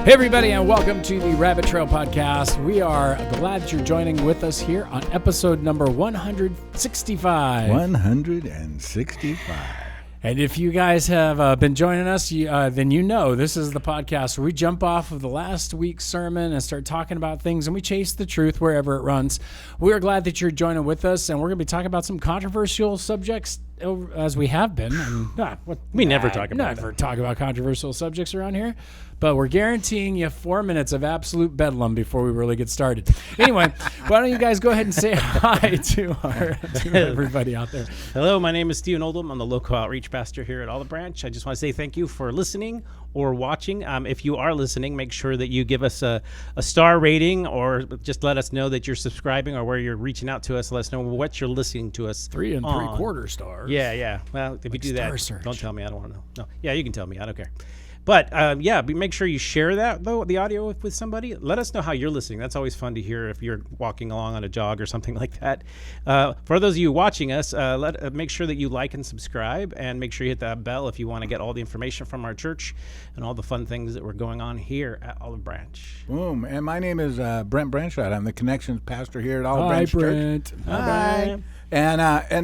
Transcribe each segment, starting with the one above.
Hey, everybody, and welcome to the Rabbit Trail Podcast. We are glad that you're joining with us here on episode number 165. 165. And if you guys have been joining us, then you know this is the podcast where we jump off of the last week's sermon and start talking about things, and we chase the truth wherever it runs. We are glad that you're joining with us, and we're going to be talking about some controversial subjects as we have been. We never talk about controversial subjects around here, but we're guaranteeing you 4 minutes of absolute bedlam before we really get started. Anyway, why don't you guys go ahead and say hi to everybody out there. Hello, my name is Stephen Oldham. I'm the local outreach pastor here at Olive Branch. I just want to say thank you for listening or watching. If you are listening, make sure that you give us a star rating, or just let us know that you're subscribing or where you're reaching out to us. Let us know what you're listening to us 3 3/4 stars. Yeah. Well, if you do that, search. Don't tell me. I don't want to know. No. Yeah, you can tell me. I don't care. But make sure you share that, though, the audio with somebody. Let us know how you're listening. That's always fun to hear if you're walking along on a jog or something like that. For those of you watching us, make sure that you like and subscribe, and make sure you hit that bell if you want to get all the information from our church and all the fun things that were going on here at Olive Branch. Boom. And my name is Brent Branchard. I'm the Connections pastor here at Olive Branch Brent. Church. Hi. And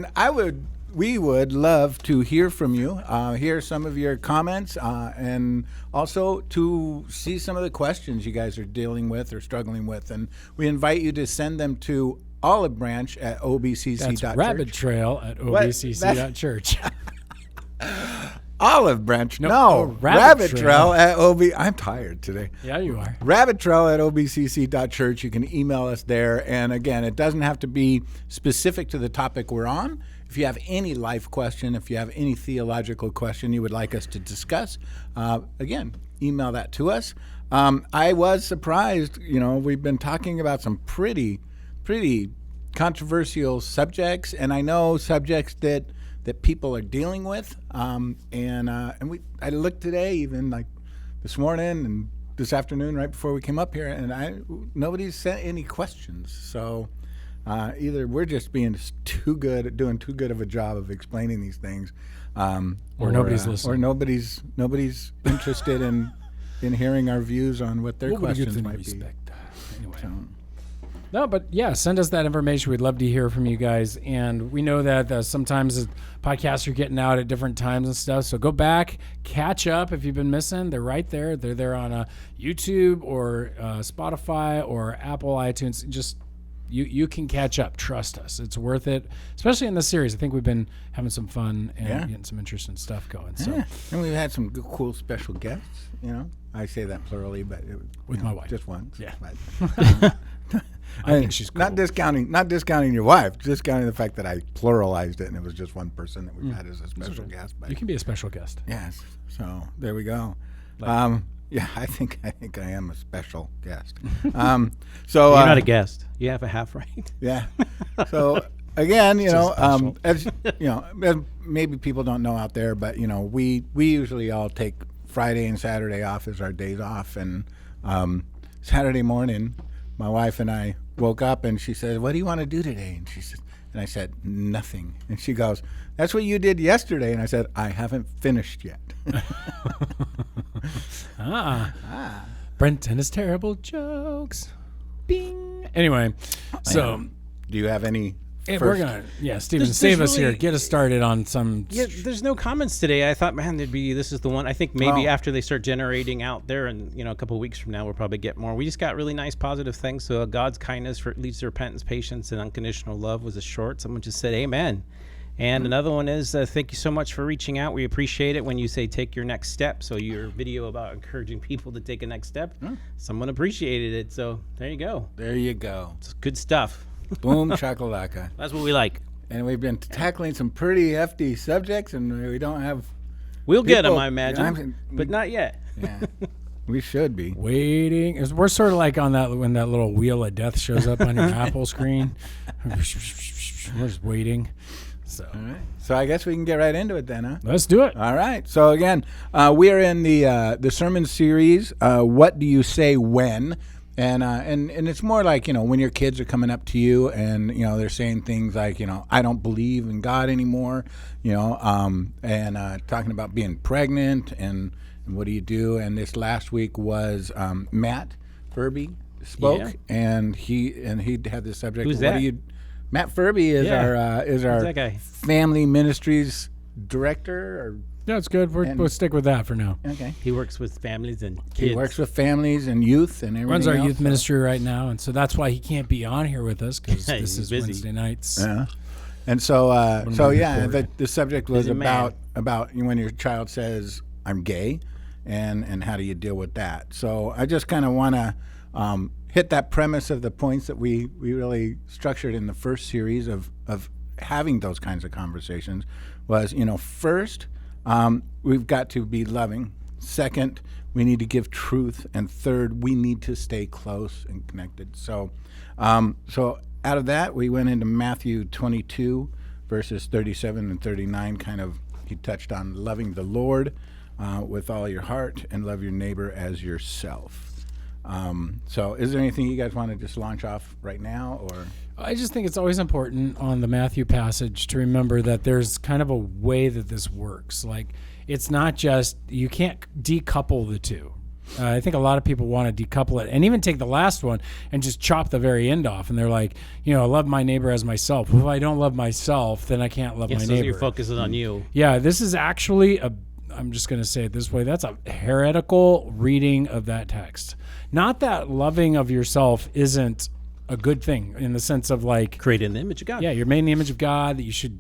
we would love to hear from you, hear some of your comments, and also to see some of the questions you guys are dealing with or struggling with. And we invite you to send them to Olive Branch at obcc.church. That's Rabbit Trail at obcc.church. Olive Branch. Rabbit Trail at OB. I'm tired today. Yeah, you are. Rabbit Trail at obcc.church. You can email us there. And again, it doesn't have to be specific to the topic we're on. If you have any life question, if you have any theological question you would like us to discuss, again, email that to us. I was surprised. We've been talking about some pretty controversial subjects, and I know subjects that people are dealing with. I looked today, even like this morning and this afternoon, right before we came up here, and nobody's sent any questions. So. Either we're just being doing too good of a job of explaining these things, or nobody's listening, or nobody's interested in hearing our views on what their questions might be. Anyway. No, but yeah, send us that information. We'd love to hear from you guys, and we know that sometimes podcasts are getting out at different times and stuff. So go back, catch up if you've been missing. They're right there. They're there on YouTube or Spotify or Apple iTunes. Just You can catch up. Trust us. It's worth it, especially in this series. I think we've been having some fun and getting some interesting stuff going. So, and we've had some good, cool special guests. I say that plurally, but with my wife, just once. Yeah, I think she's cool. Not discounting your wife, discounting the fact that I pluralized it and it was just one person that we've had as a special guest. But you can be a special guest. Yes. So there we go. Yeah, I think I am a special guest. So you're not a guest. You have a half right. Yeah. So again, as maybe people don't know out there, but we usually all take Friday and Saturday off as our days off. And Saturday morning, my wife and I woke up, and she said, "What do you want to do today?" And I said, "Nothing." And she goes, "That's what you did yesterday." And I said, "I haven't finished yet." Brent and his terrible jokes. Bing. Anyway, so do you have any? Stephen, save us here. Get us started on some. Yeah, there's no comments today. I thought, man, this is the one. I think maybe after they start generating out there, and a couple of weeks from now, we'll probably get more. We just got really nice, positive things. So God's kindness leads to repentance, patience, and unconditional love was a short. Someone just said, "Amen." And another one is, thank you so much for reaching out. We appreciate it when you say take your next step. So your video about encouraging people to take a next step, someone appreciated it. So there you go. There you go. It's good stuff. Boom, shakalaka. That's what we like. And we've been tackling some pretty hefty subjects, and we don't have... We'll get them, I imagine, but not yet. Yeah, we should be. Waiting. We're sort of like on that when that little wheel of death shows up on your Apple screen. We're just waiting. So. All right. So I guess we can get right into it then, huh? Let's do it. All right. So again, we are in the sermon series. What do you say when? And it's more like when your kids are coming up to you and they're saying things like I don't believe in God anymore. And talking about being pregnant and and what do you do? And this last week was Matt Furby spoke, and he had the subject. Who's what that? do you? Matt Furby is our that guy? family ministries director. Or, Yeah, it's good. We'll stick with that for now. okay. He works with families and kids. He works with families and youth and everything. Runs our else, youth ministry right now, and so that's why he can't be on here with us, because this He's is busy. Wednesday nights. Yeah. And so the subject was Busy man. about when your child says I'm gay, and how do you deal with that. So I just kind of want to hit that premise of the points that we really structured in the first series of having those kinds of conversations. Was, first, we've got to be loving. Second, we need to give truth, and third, we need to stay close and connected. So out of that, we went into Matthew 22, verses 37 and 39. He touched on loving the Lord with all your heart, and love your neighbor as yourself. So is there anything you guys want to just launch off right now, or? I just think it's always important on the Matthew passage to remember that there's kind of a way that this works. Like, it's not just, you can't decouple the two. I think a lot of people want to decouple it and even take the last one and just chop the very end off. And they're like, love my neighbor as myself. Well, if I don't love myself, then I can't love my so neighbor. you're focusing on you. Yeah, this is actually I'm just going to say it this way. That's a heretical reading of that text. Not that loving of yourself isn't a good thing in the sense of like Created in the image of God. Yeah, you're made in the image of God, that you should,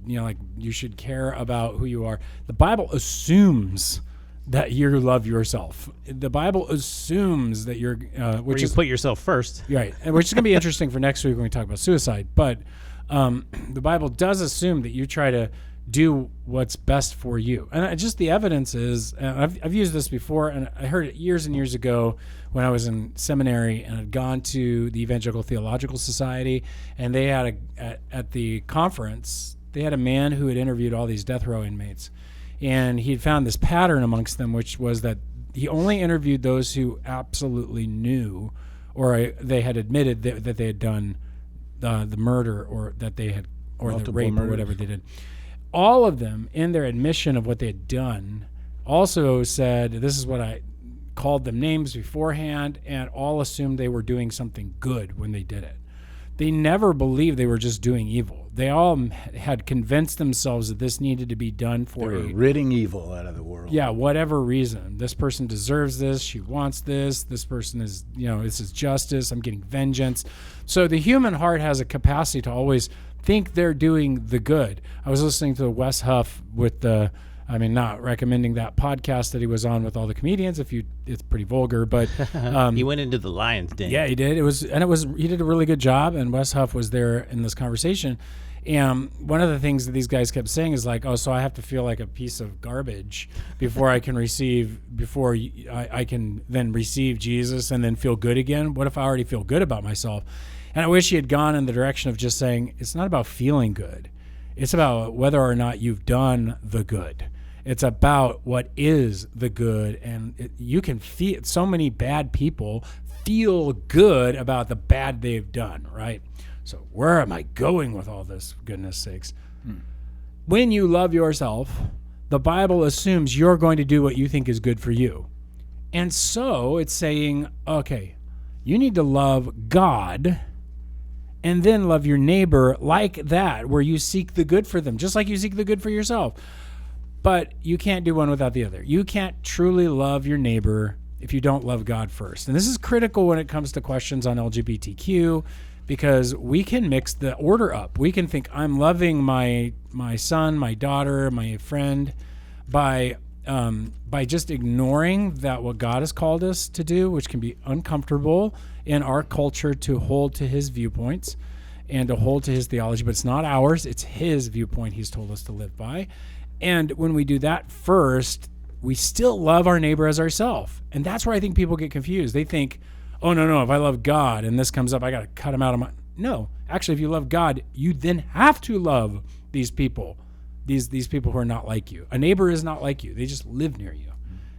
you should care about who you are. The Bible assumes that you love yourself. The Bible assumes that you're, Where you put yourself first. right, which is going to be interesting for next week when we talk about suicide. But the Bible does assume that you try to do what's best for you. And just the evidence is, I've used this before, and I heard it years and years ago when I was in seminary and I'd gone to the Evangelical Theological Society, and they had at the conference, they had a man who had interviewed all these death row inmates. And he had found this pattern amongst them, which was that he only interviewed those who absolutely knew, or they had admitted that they had done the murder, or that they had, or Multiple the rape, murders. or whatever they did. All of them, in their admission of what they had done, also said, this is what I called them names beforehand, and all assumed they were doing something good when they did it. They never believed they were just doing evil. They all had convinced themselves that this needed to be done for They were ridding evil out of the world. yeah, whatever reason. This person deserves this. She wants this. This person is, this is justice. I'm getting vengeance. So the human heart has a capacity to always think they're doing the good. I was listening to Wes Huff with not recommending that podcast that he was on with all the comedians. It's pretty vulgar, but He went into the lion's den. yeah, he did. He did a really good job, and Wes Huff was there in this conversation. And one of the things that these guys kept saying is like, oh, so I have to feel like a piece of garbage before I can I can then receive Jesus and then feel good again. What if I already feel good about myself? And I wish he had gone in the direction of just saying, it's not about feeling good. It's about whether or not you've done the good. It's about what is the good. And you can feel, so many bad people feel good about the bad they've done, right? So where am I going with all this, for goodness sakes? When you love yourself, the Bible assumes you're going to do what you think is good for you. And so it's saying, okay, you need to love God and then love your neighbor like that, where you seek the good for them, just like you seek the good for yourself. But you can't do one without the other. You can't truly love your neighbor if you don't love God first. And this is critical when it comes to questions on LGBTQ, because we can mix the order up. We can think, I'm loving my son, my daughter, my friend, by just ignoring that what God has called us to do, which can be uncomfortable in our culture, to hold to his viewpoints and to hold to his theology, but it's not ours. It's his viewpoint he's told us to live by. And when we do that first, we still love our neighbor as ourselves. And that's where I think people get confused. They think, oh, no, if I love God and this comes up, I got to cut him out of my... No, actually, if you love God, you then have to love these people, these people who are not like you. A neighbor is not like you. They just live near you.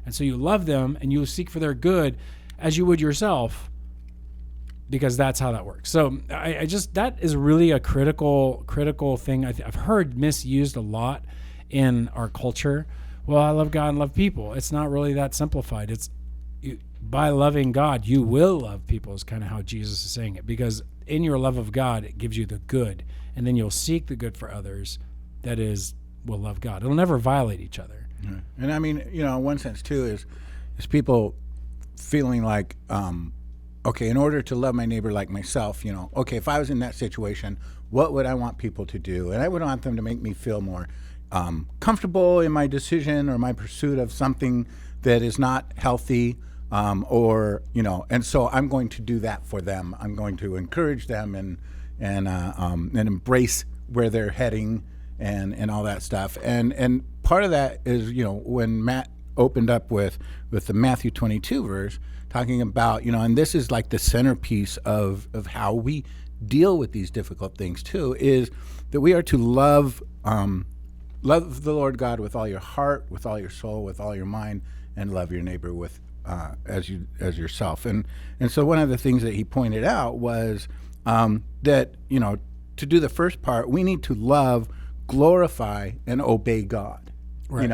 And so you love them and you seek for their good as you would yourself, because that's how that works. So I just, that is really a critical thing I've heard misused a lot in our culture, well, I love God and love people. It's not really that simplified. It's by loving God, you will love people is kind of how Jesus is saying it, because in your love of God, it gives you the good, and then you'll seek the good for others. That is, will love God. It'll never violate each other. Yeah. And I mean, in one sense too, is people feeling like, okay, in order to love my neighbor like myself, okay, if I was in that situation, what would I want people to do? And I would want them to make me feel more comfortable in my decision or my pursuit of something that is not healthy, and so I'm going to do that for them. I'm going to encourage them and embrace where they're heading and all that stuff. And part of that is, when Matt opened up with the Matthew 22 verse, talking about, and this is like the centerpiece of how we deal with these difficult things too, is that we are to love the Lord God with all your heart, with all your soul, with all your mind, and love your neighbor with as yourself. And so one of the things that he pointed out was that to do the first part, we need to love, glorify, and obey God. Right.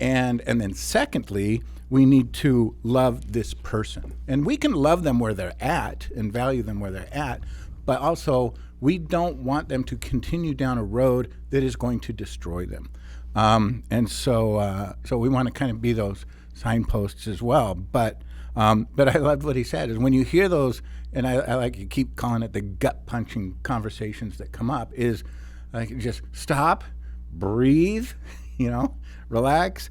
And then secondly, we need to love this person, and we can love them where they're at and value them where they're at, but also we don't want them to continue down a road that is going to destroy them. And so we want to kind of be those signposts as well. But I loved what he said is when you hear those, and I like you keep calling it the gut punching conversations that come up, is like just stop, breathe, relax,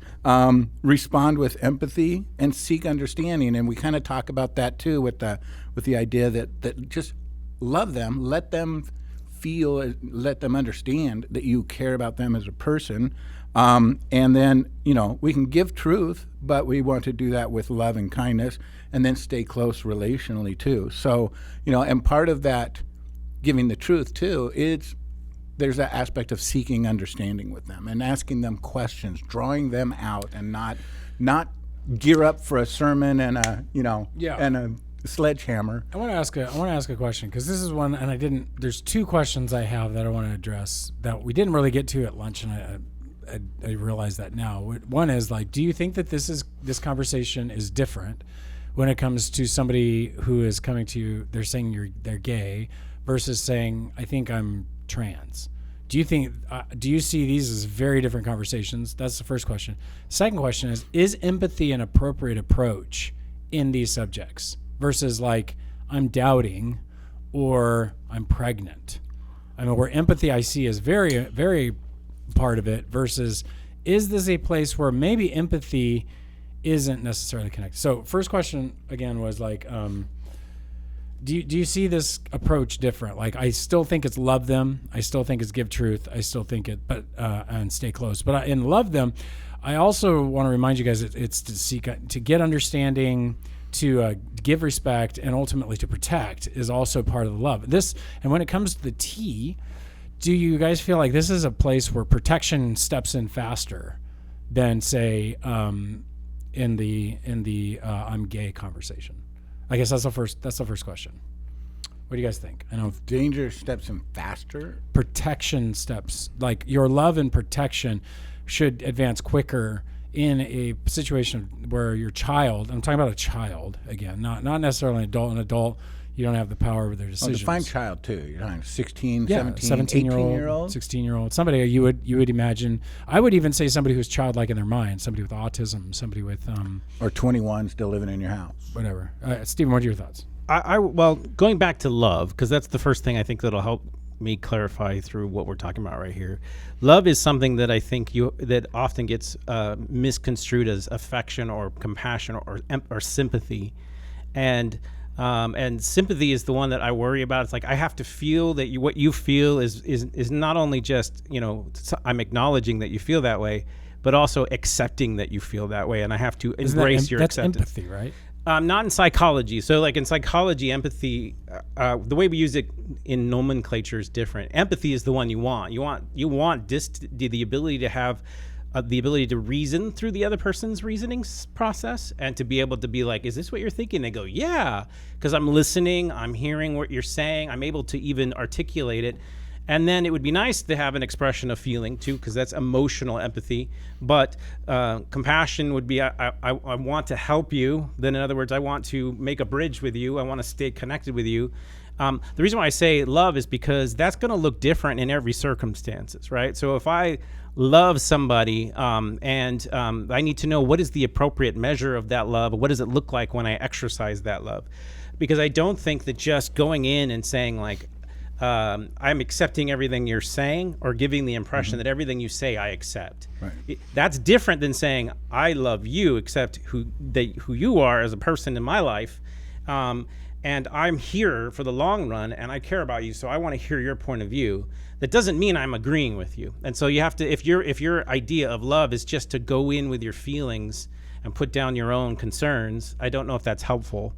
respond with empathy, and seek understanding. And we kind of talk about that too with the idea that just love them, let them feel, let them understand that you care about them as a person. And then, we can give truth, but we want to do that with love and kindness, and then stay close relationally too. So, and part of that giving the truth too, there's that aspect of seeking understanding with them and asking them questions, drawing them out, and not gear up for a sermon and a sledgehammer. I want to ask a question, because this is one, and there's two questions I have that I want to address that we didn't really get to at lunch, and I realize that now. One is like, do you think that this conversation is different when it comes to somebody who is coming to you, they're saying they're gay, versus saying, I think I'm trans? Do you see these as very different conversations? That's the first question. Second question is empathy an appropriate approach in these subjects versus like, I'm doubting or I'm pregnant? I mean, where empathy I see is very, very part of it, versus is this a place where maybe empathy isn't necessarily connected? So first question again was like, do you see this approach different? Like, I still think it's love them, I still think it's give truth, I still think it, but and stay close. But in love them, I also want to remind you guys it's to seek, to get understanding, to give respect, and ultimately to protect is also part of the love. And when it comes to the T, do you guys feel like this is a place where protection steps in faster than, say, in the I'm gay conversation? I guess that's the first question. What do you guys think? I know danger steps in faster. Protection steps, like your love and protection, should advance quicker in a situation where your child. I'm talking about a child again, not necessarily an adult. An adult, you don't have the power over their decisions. Define child too. You're talking 16, 17, 18-year-old, 16-year-old. Somebody you would imagine. I would even say somebody who's childlike in their mind, somebody with autism, somebody with or 21 still living in your house. Whatever. Stephen, what are your thoughts? Well, going back to love, because that's the first thing I think that'll help me clarify through what we're talking about right here. Love is something that I think that often gets misconstrued as affection or compassion or sympathy, and sympathy is the one that I worry about. It's like I have to feel that what you feel is not only just I'm acknowledging that you feel that way, but also accepting that you feel that way, and I have to embrace your acceptance. That's empathy, right? Not in psychology. So like in psychology, empathy, the way we use it in nomenclature is different. Empathy is the one you want. You want the ability to have the ability to reason through the other person's reasoning process, and to be able to be like, is this what you're thinking? They go, yeah, because I'm listening, I'm hearing what you're saying, I'm able to even articulate it. And then it would be nice to have an expression of feeling too, because that's emotional empathy. But compassion would be, I want to help you. Then in other words, I want to make a bridge with you. I want to stay connected with you. The reason why I say love is because that's going to look different in every circumstances, right? So if I love somebody and I need to know what is the appropriate measure of that love, what does it look like when I exercise that love? Because I don't think that just going in and saying like, I'm accepting everything you're saying, or giving the impression that everything you say I accept. Right. That's different than saying I love you, accept who you are as a person in my life, and I'm here for the long run, and I care about you, so I want to hear your point of view. That doesn't mean I'm agreeing with you. And so you have to, if your idea of love is just to go in with your feelings and put down your own concerns, I don't know if that's helpful.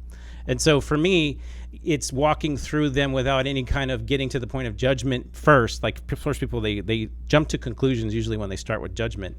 And so for me, it's walking through them without any kind of getting to the point of judgment first. Like first people, they jump to conclusions usually when they start with judgment.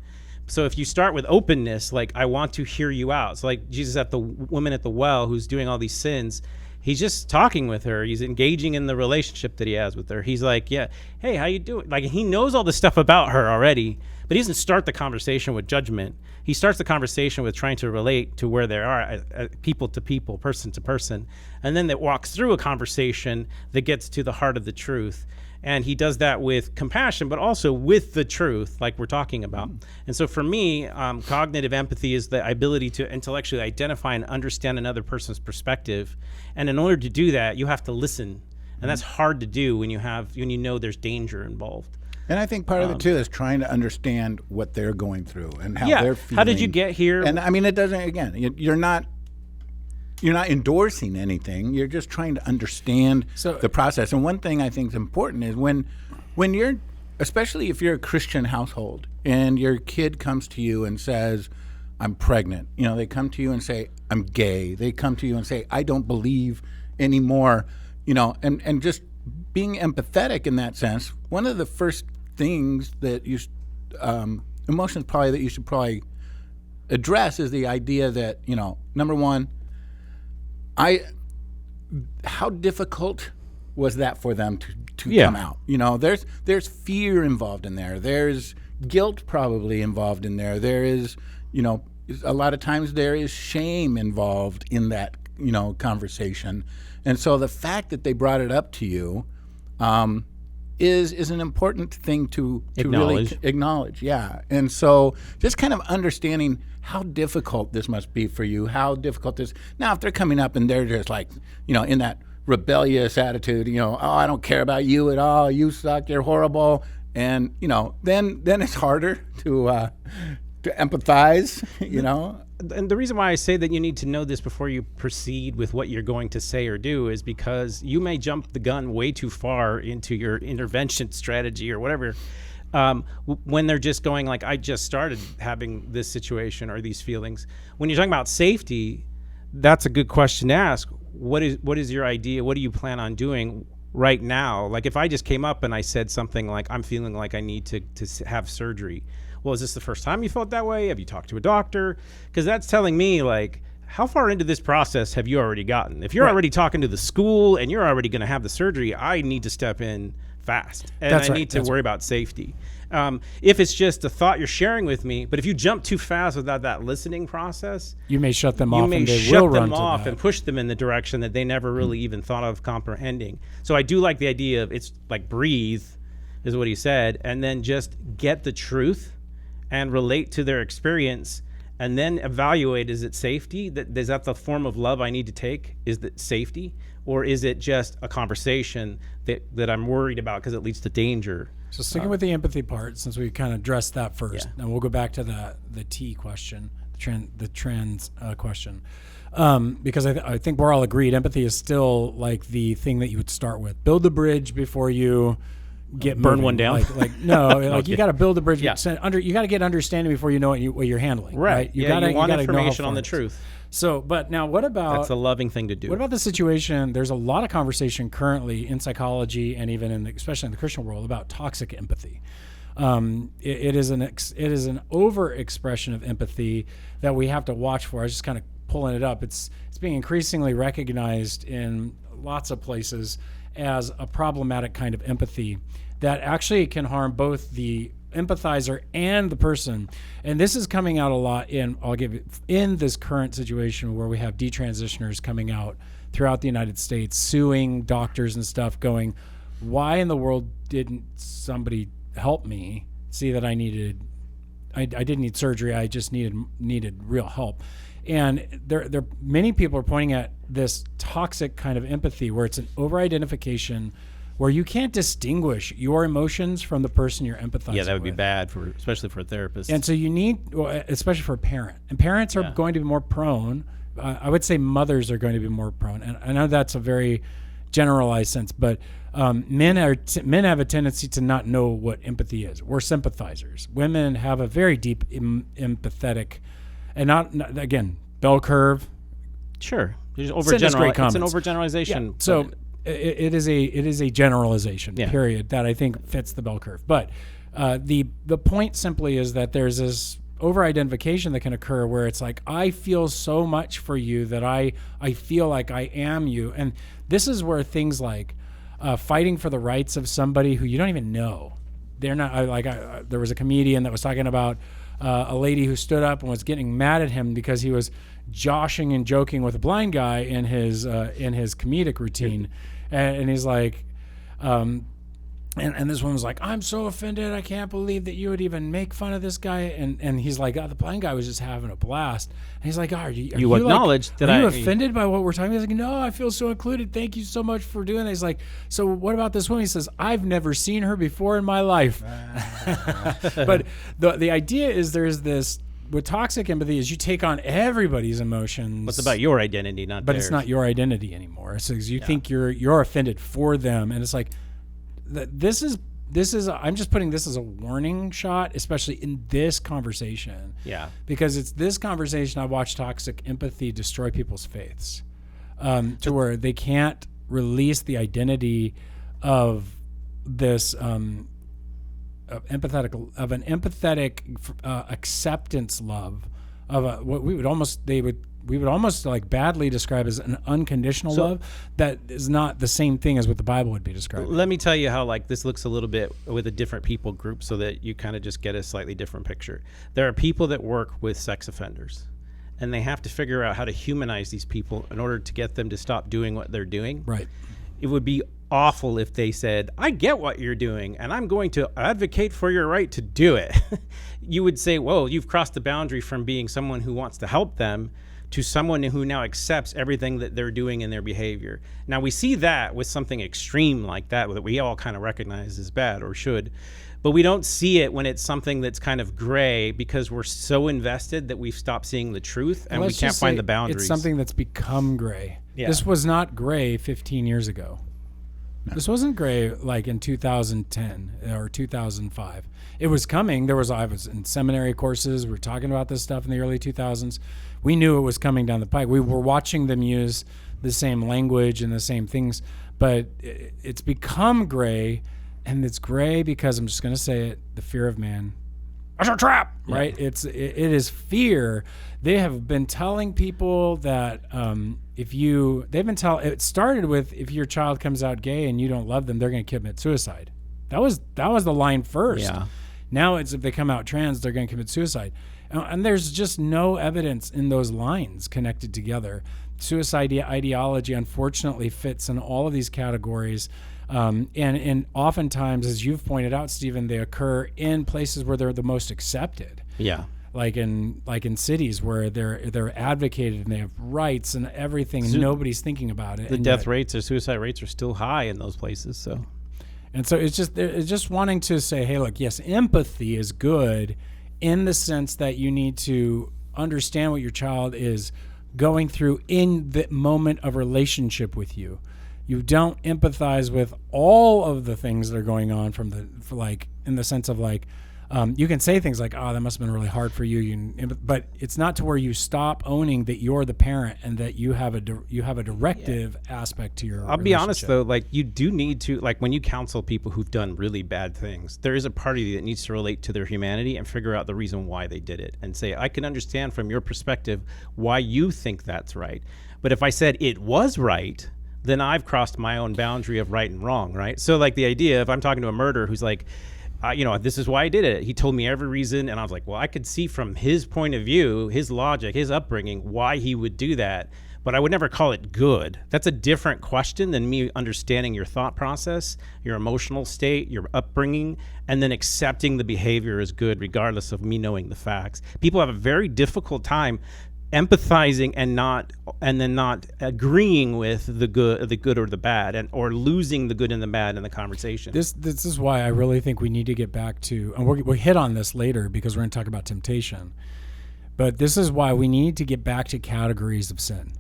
So if you start with openness, like I want to hear you out. So like Jesus at the woman at the well who's doing all these sins, he's just talking with her. He's engaging in the relationship that he has with her. He's like, yeah, hey, how you doing? Like he knows all this stuff about her already, but he doesn't start the conversation with judgment. He starts the conversation with trying to relate to where they are, people to people, person to person. And then that walks through a conversation that gets to the heart of the truth. And he does that with compassion, but also with the truth, like we're talking about. And so for me, cognitive empathy is the ability to intellectually identify and understand another person's perspective. And in order to do that, you have to listen. And that's hard to do when you know there's danger involved. And I think part of it too is trying to understand what they're going through and how they're feeling. How did you get here? And I mean, it doesn't. Again, you're not endorsing anything. You're just trying to understand the process. And one thing I think is important is when you're, especially if you're a Christian household and your kid comes to you and says, "I'm pregnant." They come to you and say, "I'm gay." They come to you and say, "I don't believe anymore." And just being empathetic in that sense. One of the first things that emotions probably that you should probably address is the idea that, number one, how difficult was that for them to come out? There's fear involved in there. There's guilt probably involved in there. There is, a lot of times there is shame involved in that, conversation. And so the fact that they brought it up to you, is an important thing to really acknowledge. Yeah. And so just kind of understanding how difficult this must be for you, how difficult this. Now, if they're coming up and they're just like, in that rebellious attitude, oh, I don't care about you at all. You suck. You're horrible. And, then it's harder to empathize, And the reason why I say that you need to know this before you proceed with what you're going to say or do is because you may jump the gun way too far into your intervention strategy or whatever when they're just going like, I just started having this situation or these feelings. When you're talking about safety, that's a good question to ask. What is your idea? What do you plan on doing right now? Like if I just came up and I said something like, I'm feeling like I need to have surgery. Well, is this the first time you felt that way? Have you talked to a doctor? Because that's telling me, like, how far into this process have you already gotten? If you're already talking to the school and you're already going to have the surgery, I need to step in fast. And I need to worry about safety. If it's just a thought you're sharing with me, but if you jump too fast without that listening process, you may shut them off. You may shut them off and push them in the direction that they never really even thought of comprehending. So I do like the idea of it's like breathe, is what he said, and then just get the truth and relate to their experience, and then evaluate, is it safety? Is that the form of love I need to take? Is that safety? Or is it just a conversation that I'm worried about because it leads to danger? So sticking with the empathy part, since we kind of addressed that first, and we'll go back to the T question, the trans question. Because I think we're all agreed, empathy is still like the thing that you would start with. Build the bridge before you burn one down. You got to build a bridge. You got to get understanding before you know what you're handling. Right. You want information on the truth. So, but now what about? That's a loving thing to do. What about the situation? There's a lot of conversation currently in psychology and even especially in the Christian world about toxic empathy. It is an over expression of empathy that we have to watch for. I was just kind of pulling it up. It's being increasingly recognized in lots of places as a problematic kind of empathy that actually can harm both the empathizer and the person. And this is coming out a lot in this current situation where we have detransitioners coming out throughout the United States suing doctors and stuff, going, why in the world didn't somebody help me see that I didn't need surgery, I just needed real help. And there many people are pointing at this toxic kind of empathy where it's an over-identification where you can't distinguish your emotions from the person you're empathizing with. Yeah, that would be bad, especially for a therapist. And so you need, especially for a parent. And parents are going to be more prone. I would say mothers are going to be more prone. And I know that's a very generalized sense, but men have a tendency to not know what empathy is. We're sympathizers. Women have a very deep empathetic, and not again, bell curve. Sure. It's an overgeneralization. Yeah. So it is a generalization, period, that I think fits the bell curve. But the point simply is that there's this over-identification that can occur where it's like, I feel so much for you that I feel like I am you. And this is where things like fighting for the rights of somebody who you don't even know. They're not there was a comedian that was talking about a lady who stood up and was getting mad at him because he was joshing and joking with a blind guy in his comedic routine. And he's like, and this one was like, I'm so offended. I can't believe that you would even make fun of this guy. And he's like, the blind guy was just having a blast. And he's like, are you acknowledge that are you offended by what we're talking about? He's like, no, I feel so included. Thank you so much for doing that. He's like, so what about this woman? He says, I've never seen her before in my life. But the idea is there's this, with toxic empathy is you take on everybody's emotions. It's about your identity, not but theirs. It's not your identity anymore. So you think you're offended for them. And it's like, this is I'm just putting this as a warning shot, especially in this conversation. Yeah. Because it's this conversation I watch toxic empathy destroy people's faiths, to where they can't release the identity of this of an empathetic acceptance love of what we would almost like badly describe as an unconditional love that is not the same thing as what the Bible would be describing. Let me tell you how this looks a little bit with a different people group so that you kind of just get a slightly different picture. There are people that work with sex offenders, and they have to figure out how to humanize these people in order to get them to stop doing what they're doing. Right. It would be awful if they said, I get what you're doing, and I'm going to advocate for your right to do it. You would say, whoa, you've crossed the boundary from being someone who wants to help them to someone who now accepts everything that they're doing in their behavior. Now, we see that with something extreme like that we all kind of recognize as bad or should, but we don't see it when it's something that's kind of gray because we're so invested that we've stopped seeing the truth and we can't find the boundaries. It's something that's become gray. Yeah. This was not gray 15 years ago. No. This wasn't gray like in 2010 or 2005. It was coming. I was in seminary courses. We were talking about this stuff in the early 2000s. We knew it was coming down the pike. We were watching them use the same language and the same things, but it's become gray, and it's gray because I'm just going to say it: the fear of man. That's a trap, right? Yeah. It is fear. They have been telling people that it started with if your child comes out gay and you don't love them, they're going to commit suicide. That was the line first. Yeah. Now it's if they come out trans, they're going to commit suicide. And there's just no evidence in those lines connected together. Suicide ideology, unfortunately, fits in all of these categories. And oftentimes, as you've pointed out, Stephen, they occur in places where they're the most accepted. Yeah. Like in cities where they're advocated and they have rights and everything, and nobody's thinking about it. The death rates or suicide rates are still high in those places. So it's just wanting to say, hey, look, yes, empathy is good in the sense that you need to understand what your child is going through in the moment of relationship with you. You don't empathize with all of the things that are going on in the sense of you can say things like, oh, that must have been really hard for you. But it's not to where you stop owning that you're the parent and that you have a directive aspect to your I'll be honest, though, you do need to, when you counsel people who've done really bad things, there is a part of you that needs to relate to their humanity and figure out the reason why they did it and say, I can understand from your perspective why you think that's right. But if I said it was right, then I've crossed my own boundary of right and wrong, right? So like the idea, if I'm talking to a murderer who's like, this is why I did it. He told me every reason. And I was like, well, I could see from his point of view, his logic, his upbringing, why he would do that. But I would never call it good. That's a different question than me understanding your thought process, your emotional state, your upbringing, and then accepting the behavior as good, regardless of me knowing the facts. People have a very difficult time empathizing and then not agreeing with the good or the bad, or losing the good and the bad in the conversation. This is why I really think we need to get back to, and we'll hit on this later because we're going to talk about temptation. But this is why we need to get back to categories of sin.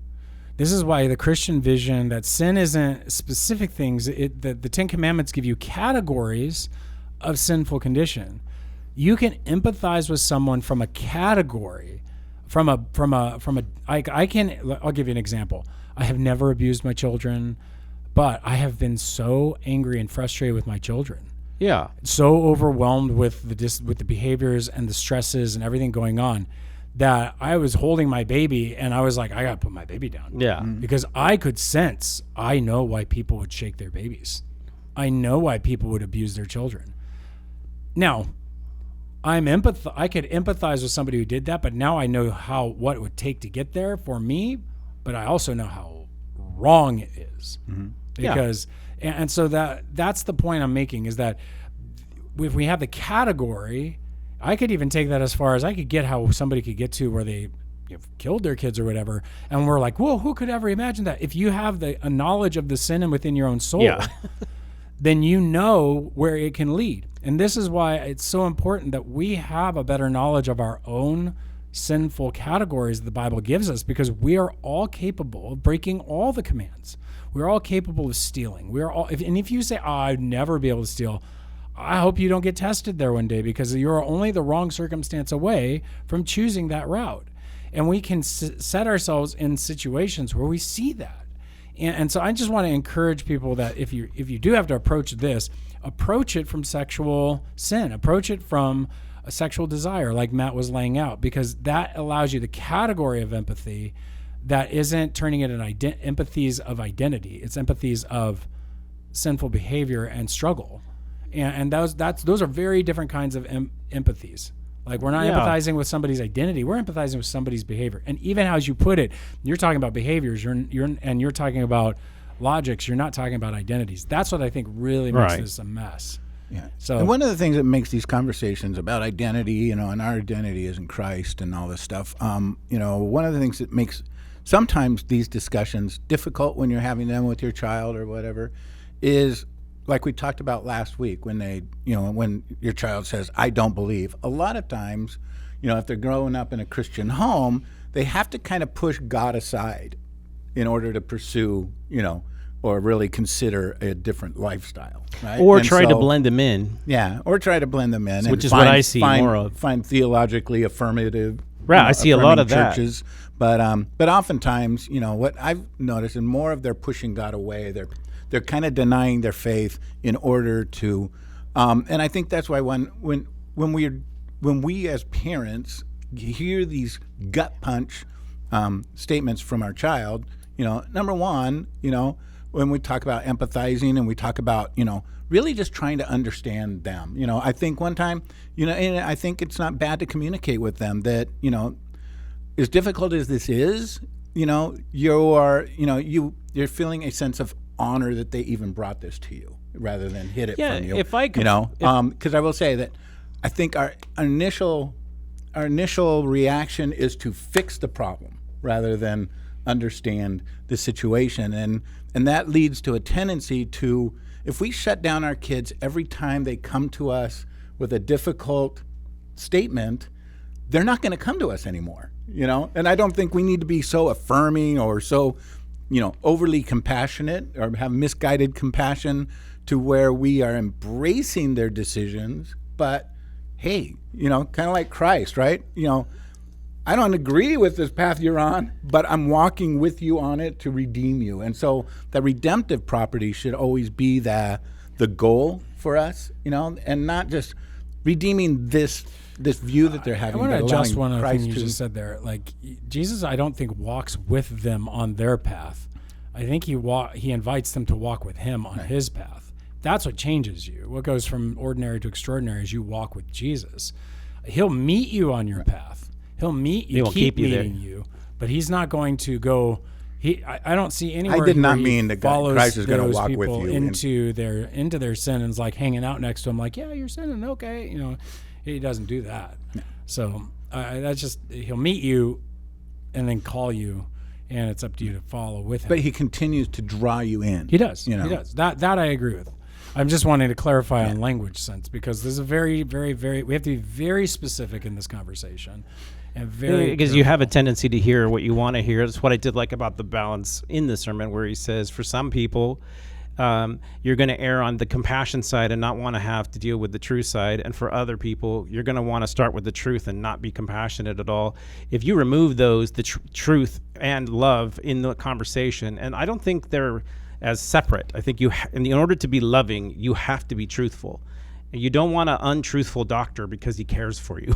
This is why the Christian vision that sin isn't specific things. The Ten Commandments give you categories of sinful condition. You can empathize with someone from a category, I'll give you an example. I have never abused my children, but I have been so angry and frustrated with my children. Yeah. So overwhelmed with the behaviors and the stresses and everything going on, that I was holding my baby and I was like, I got to put my baby down. Yeah. Because I could sense, I know why people would shake their babies. I know why people would abuse their children. Now, I could empathize with somebody who did that, but now I know what it would take to get there for me, but I also know how wrong it is. Mm-hmm. Because, and so that's the point I'm making, is that if we have the category, I could even take that as far as I could get how somebody could get to where they killed their kids or whatever. And we're like, whoa, who could ever imagine that? If you have a knowledge of the sin within your own soul, then you know where it can lead. And this is why it's so important that we have a better knowledge of our own sinful categories that the Bible gives us, because we are all capable of breaking all the commands. We're all capable of stealing. If you say, I'd never be able to steal, I hope you don't get tested there one day, because you're only the wrong circumstance away from choosing that route. And we can set ourselves in situations where we see that. And so I just want to encourage people that if you do have to approach this, approach it from sexual sin, approach it from a sexual desire, like Matt was laying out, because that allows you the category of empathy that isn't turning it into empathies of identity. It's empathies of sinful behavior and struggle. And those are very different kinds of empathies. Like, we're not empathizing with somebody's identity; we're empathizing with somebody's behavior. And even as you put it, you're talking about behaviors. You're talking about logics. You're not talking about identities. That's what I think really makes this a mess. Yeah. So, and one of the things that makes these conversations about identity, and our identity is in Christ and all this stuff. One of the things that makes sometimes these discussions difficult when you're having them with your child or whatever is, like we talked about last week, when when your child says, I don't believe. A lot of times, if they're growing up in a Christian home, they have to kind of push God aside in order to pursue, or really consider a different lifestyle, right? Or try to blend them in. Yeah, or try to blend them in. Which is what I see more of. Find theologically affirmative right, I see a lot of churches. That. But oftentimes, what I've noticed, and more of they're pushing God away, they're kind of denying their faith in order to, and I think that's why when we as parents hear these gut punch statements from our child, number one, when we talk about empathizing and we talk about, really just trying to understand them, I think one time, and I think it's not bad to communicate with them that, as difficult as this is, you're feeling a sense of honor that they even brought this to you rather than hid it from you. If I could, because I will say that I think our initial reaction is to fix the problem rather than understand the situation, and that leads to a tendency to, if we shut down our kids every time they come to us with a difficult statement, they're not going to come to us anymore, and I don't think we need to be so affirming or so overly compassionate or have misguided compassion to where we are embracing their decisions. But hey, kind of like Christ, right? I don't agree with this path you're on, but I'm walking with you on it to redeem you. And so the redemptive property should always be the goal for us, and not just redeeming this view that they're having. I want to adjust one other thing you just said there. Like, Jesus, I don't think walks with them on their path. I think he invites them to walk with him on his path. That's what changes you. What goes from ordinary to extraordinary is you walk with Jesus. He'll meet you on your path. He'll meet you, keep meeting you, but he's not going to go. I don't see anywhere. I did not mean that Christ is going to walk with you into their sin and is like hanging out next to them, like, yeah, you're sinning, okay. He doesn't do that. No. So that's just, he'll meet you and then call you, and it's up to you to follow with him. But he continues to draw you in. He does. He does. That I agree with. I'm just wanting to clarify on language sense, because there's a very, very, very, we have to be very specific in this conversation. And very because you have a tendency to hear what you want to hear. That's what I did like about the balance in the sermon, where he says, for some people, you're going to err on the compassion side and not want to have to deal with the truth side. And for other people, you're going to want to start with the truth and not be compassionate at all. If you remove those, the truth and love in the conversation, and I don't think they're as separate. I think in order to be loving, you have to be truthful. And you don't want an untruthful doctor because he cares for you.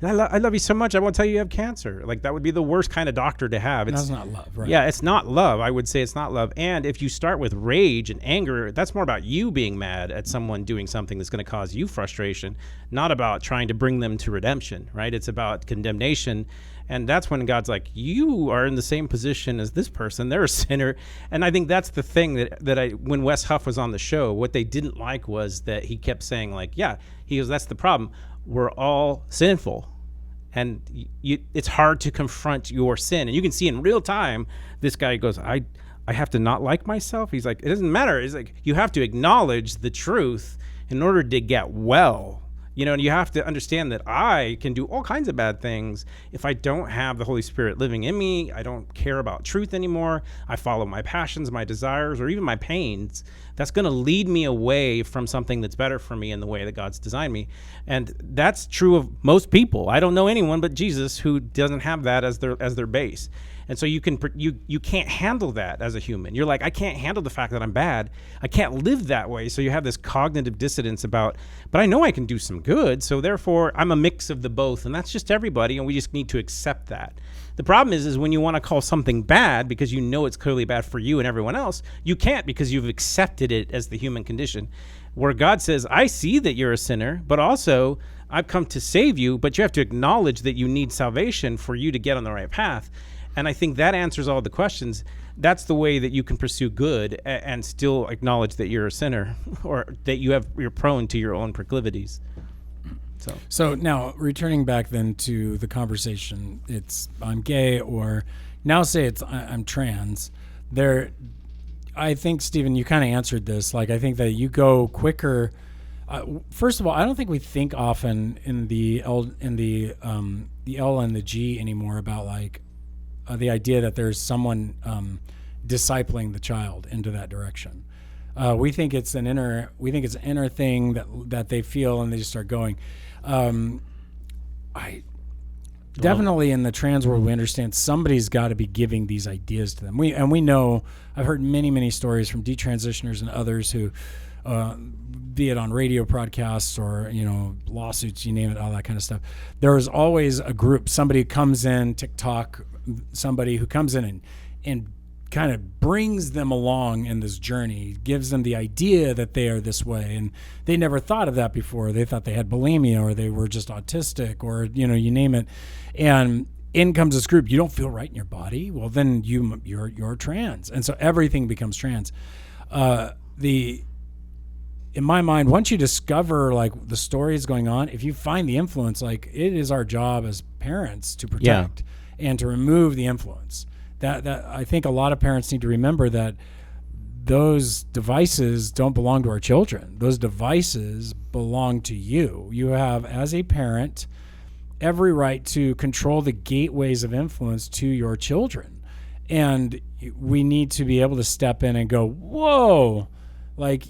I love you so much, I won't tell you have cancer. Like, that would be the worst kind of doctor to have. That's not love, right? Yeah, it's not love. I would say it's not love. And if you start with rage and anger, that's more about you being mad at someone doing something that's going to cause you frustration, not about trying to bring them to redemption, right? It's about condemnation. And that's when God's like, you are in the same position as this person. They're a sinner. And I think that's the thing that when Wes Huff was on the show, what they didn't like was that he kept saying, like, yeah, he goes, that's the problem. We're all sinful. And it's hard to confront your sin. And you can see in real time, this guy goes, I have to not like myself. He's like, it doesn't matter. It's like, you have to acknowledge the truth in order to get well. And you have to understand that I can do all kinds of bad things if I don't have the Holy Spirit living in me. I don't care about truth anymore. I follow my passions, my desires, or even my pains. That's going to lead me away from something that's better for me in the way that God's designed me. And that's true of most people. I don't know anyone but Jesus who doesn't have that as their base. And so you can't handle that as a human. You're like, I can't handle the fact that I'm bad. I can't live that way. So you have this cognitive dissonance about, but I know I can do some good. So therefore, I'm a mix of the both. And that's just everybody. And we just need to accept that. The problem is when you want to call something bad because you know it's clearly bad for you and everyone else, you can't, because you've accepted it as the human condition. Where God says, I see that you're a sinner, but also I've come to save you, but you have to acknowledge that you need salvation for you to get on the right path. And I think that answers all the questions. That's the way that you can pursue good and still acknowledge that you're a sinner, or that you're prone to your own proclivities. So now, returning back then to the conversation, it's I'm gay, or now say it's I'm trans. I think, Stephen, you kind of answered this. Like, I think that you go quicker. First of all, I don't think we think often in the L and the G anymore about like the idea that there's someone discipling the child into that direction. We think it's an inner thing that they feel, and they just start going. Definitely in the trans world, we understand somebody's got to be giving these ideas to them. We know, I've heard many stories from detransitioners and others who, be it on radio broadcasts or lawsuits, you name it, all that kind of stuff. There is always a group, somebody who comes in, TikTok, somebody who comes in and kind of brings them along in this journey, gives them the idea that they are this way, and they never thought of that before. They thought they had bulimia, or they were just autistic, or you name it. And in comes this group. You don't feel right in your body. Well, then you're trans, and so everything becomes trans. In my mind, once you discover like the stories going on, if you find the influence, like it is our job as parents to protect and to remove the influence. That I think a lot of parents need to remember that those devices don't belong to our children. Those devices belong to you. You have, as a parent, every right to control the gateways of influence to your children. And we need to be able to step in and go, whoa, like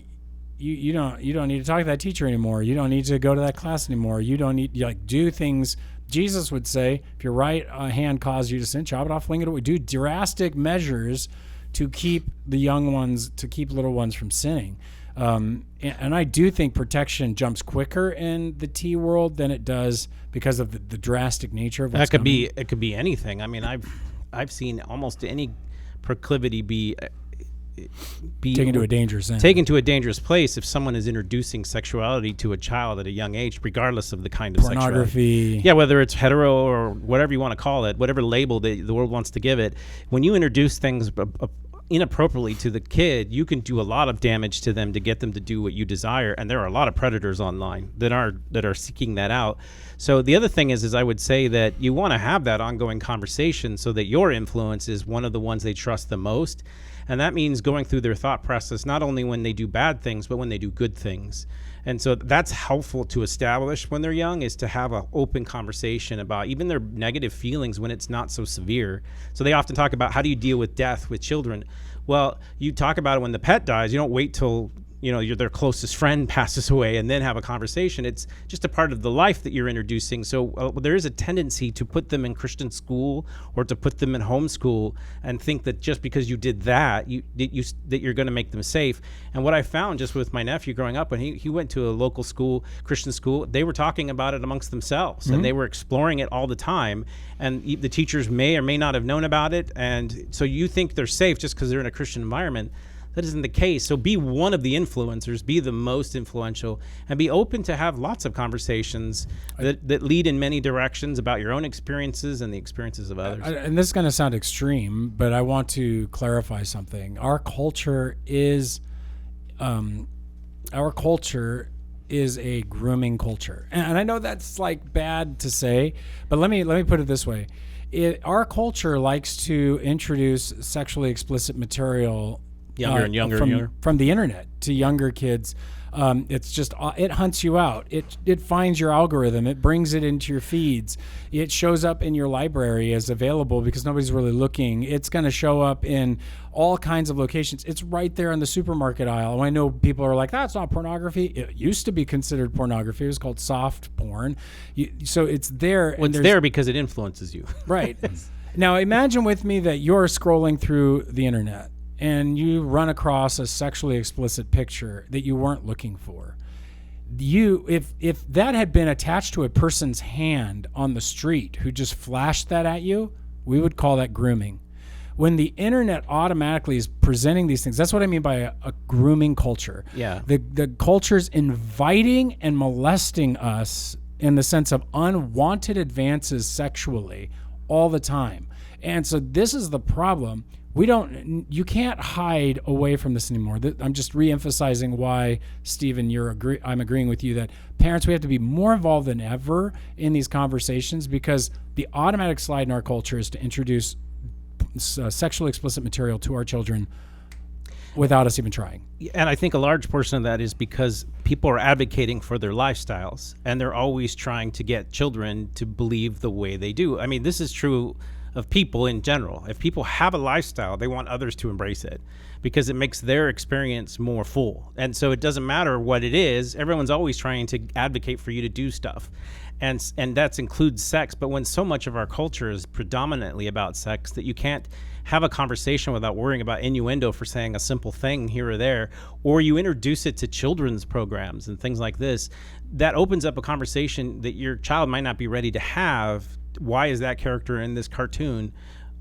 you don't need to talk to that teacher anymore. You don't need to go to that class anymore. You don't need do things. Jesus would say, if your right hand causes you to sin, chop it off, fling it away. Do drastic measures to keep little ones from sinning. And I do think protection jumps quicker in the T world than it does because of the drastic nature of what's it could be anything. I mean, I've seen almost any proclivity be taken to a dangerous end. Taken to a dangerous place if someone is introducing sexuality to a child at a young age, regardless of the kind of pornography. Yeah, whether it's hetero or whatever you want to call it, whatever label the world wants to give it. When you introduce things inappropriately to the kid, you can do a lot of damage to them to get them to do what you desire. And there are a lot of predators online that are seeking that out. So the other thing is I would say that you want to have that ongoing conversation so that your influence is one of the ones they trust the most. And that means going through their thought process, not only when they do bad things, but when they do good things. And so that's helpful to establish when they're young, is to have an open conversation about even their negative feelings when it's not so severe. So they often talk about, how do you deal with death with children? Well, you talk about it when the pet dies. You don't wait till their closest friend passes away and then have a conversation. It's just a part of the life that you're introducing. So there is a tendency to put them in Christian school or to put them in homeschool and think that just because you did that, that you're going to make them safe. And what I found just with my nephew growing up, when he went to a local school, Christian school, they were talking about it amongst themselves, and they were exploring it all the time. And the teachers may or may not have known about it. And so you think they're safe just because they're in a Christian environment. That isn't the case. So be one of the influencers, be the most influential, and be open to have lots of conversations that lead in many directions about your own experiences and the experiences of others. And this is going to sound extreme, but I want to clarify something. Our culture is a grooming culture. And I know that's like bad to say, but let me put it this way. Our culture likes to introduce sexually explicit material younger and younger from the internet to younger kids. It's just, it hunts you out. It finds your algorithm. It brings it into your feeds. It shows up in your library as available because nobody's really looking. It's going to show up in all kinds of locations. It's right there in the supermarket aisle. I know people are like, that's not pornography. It used to be considered pornography. It was called soft porn. So it's there. Well, it's there because it influences you. Right. Now imagine with me that you're scrolling through the internet and you run across a sexually explicit picture that you weren't looking for. If that had been attached to a person's hand on the street who just flashed that at you, we would call that grooming. When the internet automatically is presenting these things, that's what I mean by a grooming culture. Yeah. The culture's inviting and molesting us in the sense of unwanted advances sexually all the time. And so this is the problem. You can't hide away from this anymore. I'm just re-emphasizing why, Stephen, I'm agreeing with you that parents, we have to be more involved than ever in these conversations, because the automatic slide in our culture is to introduce sexually explicit material to our children without us even trying. And I think a large portion of that is because people are advocating for their lifestyles, and they're always trying to get children to believe the way they do. I mean, this is true of people in general. If people have a lifestyle, they want others to embrace it because it makes their experience more full. And so it doesn't matter what it is. Everyone's always trying to advocate for you to do stuff. And that includes sex. But when so much of our culture is predominantly about sex that you can't have a conversation without worrying about innuendo for saying a simple thing here or there, or you introduce it to children's programs and things like this, that opens up a conversation that your child might not be ready to have. Why is that character in this cartoon,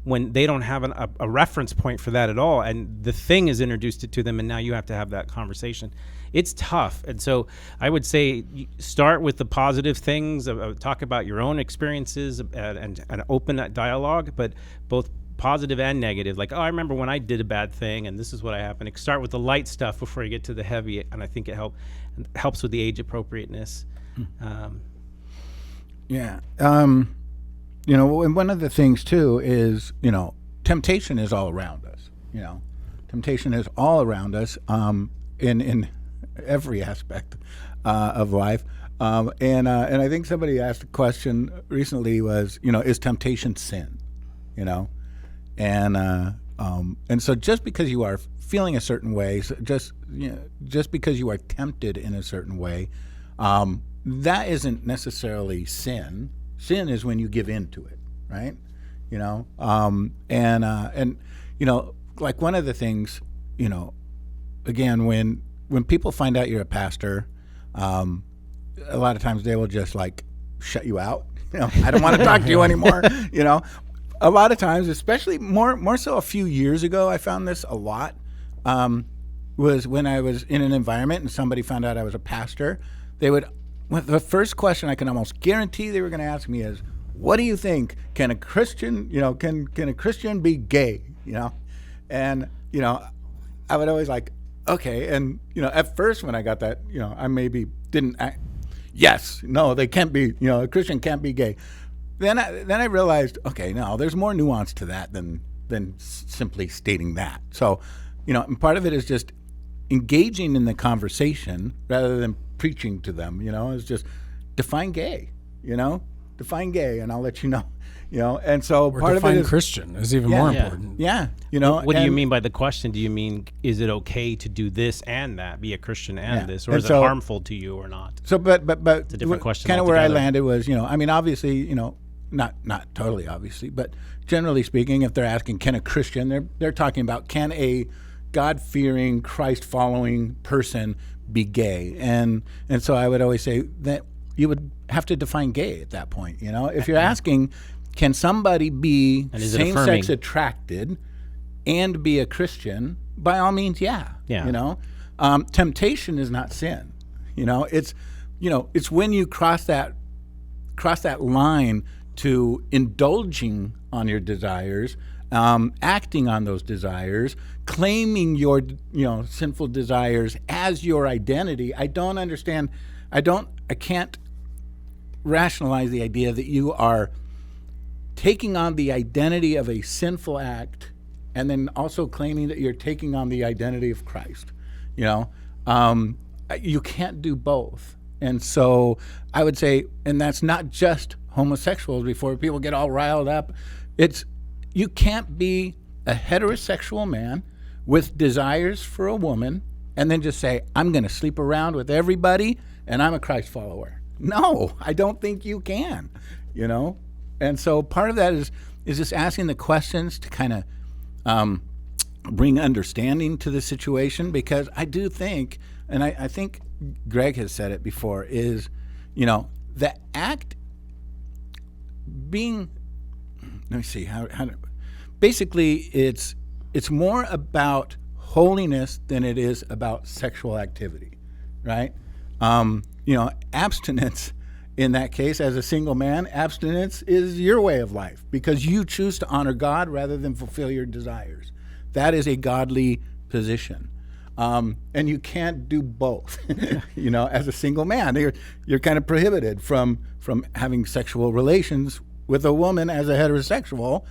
when they don't have a reference point for that at all, and the thing is introduced it to them, and now you have to have that conversation. It's tough. And so I would say start with the positive things, talk about your own experiences and open that dialogue, but both positive and negative. Like, I remember when I did a bad thing and this is what happened. Start with the light stuff before you get to the heavy, and I think it helps with the age appropriateness. Yeah. And one of the things too is, temptation is all around us. Temptation is all around us in every aspect of life. And I think somebody asked a question recently was, is temptation sin? And so just because you are feeling a certain way, just because you are tempted in a certain way, that isn't necessarily sin. Sin is when you give in to it, right? Like one of the things, again, when people find out you're a pastor, a lot of times they will just like shut you out. I don't want to talk to you anymore. a lot of times, especially more so a few years ago, I found this a lot, was when I was in an environment and somebody found out I was a pastor. The first question I can almost guarantee they were going to ask me is, what do you think? Can a Christian, can a Christian be gay? And, I would always like, okay. And, at first when I got that, I maybe didn't act, yes, no, they can't be, a Christian can't be gay. Then I realized, okay, no, there's more nuance to that than simply stating that. So, and part of it is just engaging in the conversation rather than preaching to them, is just define gay, define gay, and I'll let you know, and so or part of it is Christian is even more important. Yeah. What do you mean by the question? Do you mean, is it okay to do this and that, be a Christian and this, or is it harmful to you or not? So, but it's a different question. Kind of where I landed was, obviously, not totally obviously, but generally speaking, if they're asking, can a Christian, they're talking about, can a God-fearing, Christ-following person be gay? And so I would always say that you would have to define gay at that point. If you're asking, can somebody be same-sex attracted and be a Christian? By all means, yeah. Temptation is not sin. It's when you cross that line to indulging on your desires, acting on those desires, claiming your sinful desires as your identity. I can't rationalize the idea that you are taking on the identity of a sinful act and then also claiming that you're taking on the identity of Christ. You can't do both. And so I would say, and that's not just homosexuals, before people get all riled up, you can't be a heterosexual man with desires for a woman and then just say, I'm going to sleep around with everybody and I'm a Christ follower. No, I don't think you can, And so part of that is just asking the questions to kind of bring understanding to the situation, because I do think, and I think Greg has said it before, is, the act being, let me see, how basically it's more about holiness than it is about sexual activity, right? Abstinence in that case, as a single man, abstinence is your way of life because you choose to honor God rather than fulfill your desires. That is a godly position. And you can't do both. As a single man, you're kind of prohibited from having sexual relations with a woman as a heterosexual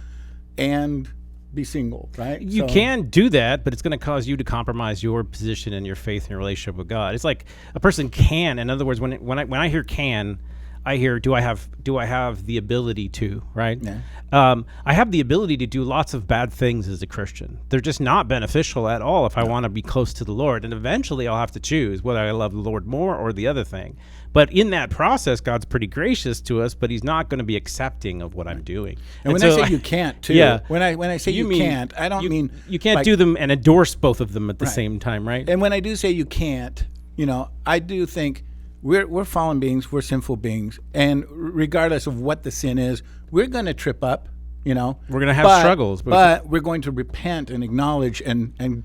and be single, right? You can do that, but it's going to cause you to compromise your position and your faith and your relationship with God. It's like a person can. In other words, when I hear can, I hear, do I have the ability to, right? Yeah. I have the ability to do lots of bad things as a Christian. They're just not beneficial at all if I want to be close to the Lord. And eventually I'll have to choose whether I love the Lord more or the other thing. But in that process, God's pretty gracious to us, but he's not going to be accepting of what I'm doing. And when I say you can't, too, when I say you can't, I don't mean... You can't do them and endorse both of them at the same time, right? And when I do say you can't, I do think... We're fallen beings, we're sinful beings, and regardless of what the sin is, we're going to trip up, We're going to have struggles. But we're going to repent and acknowledge and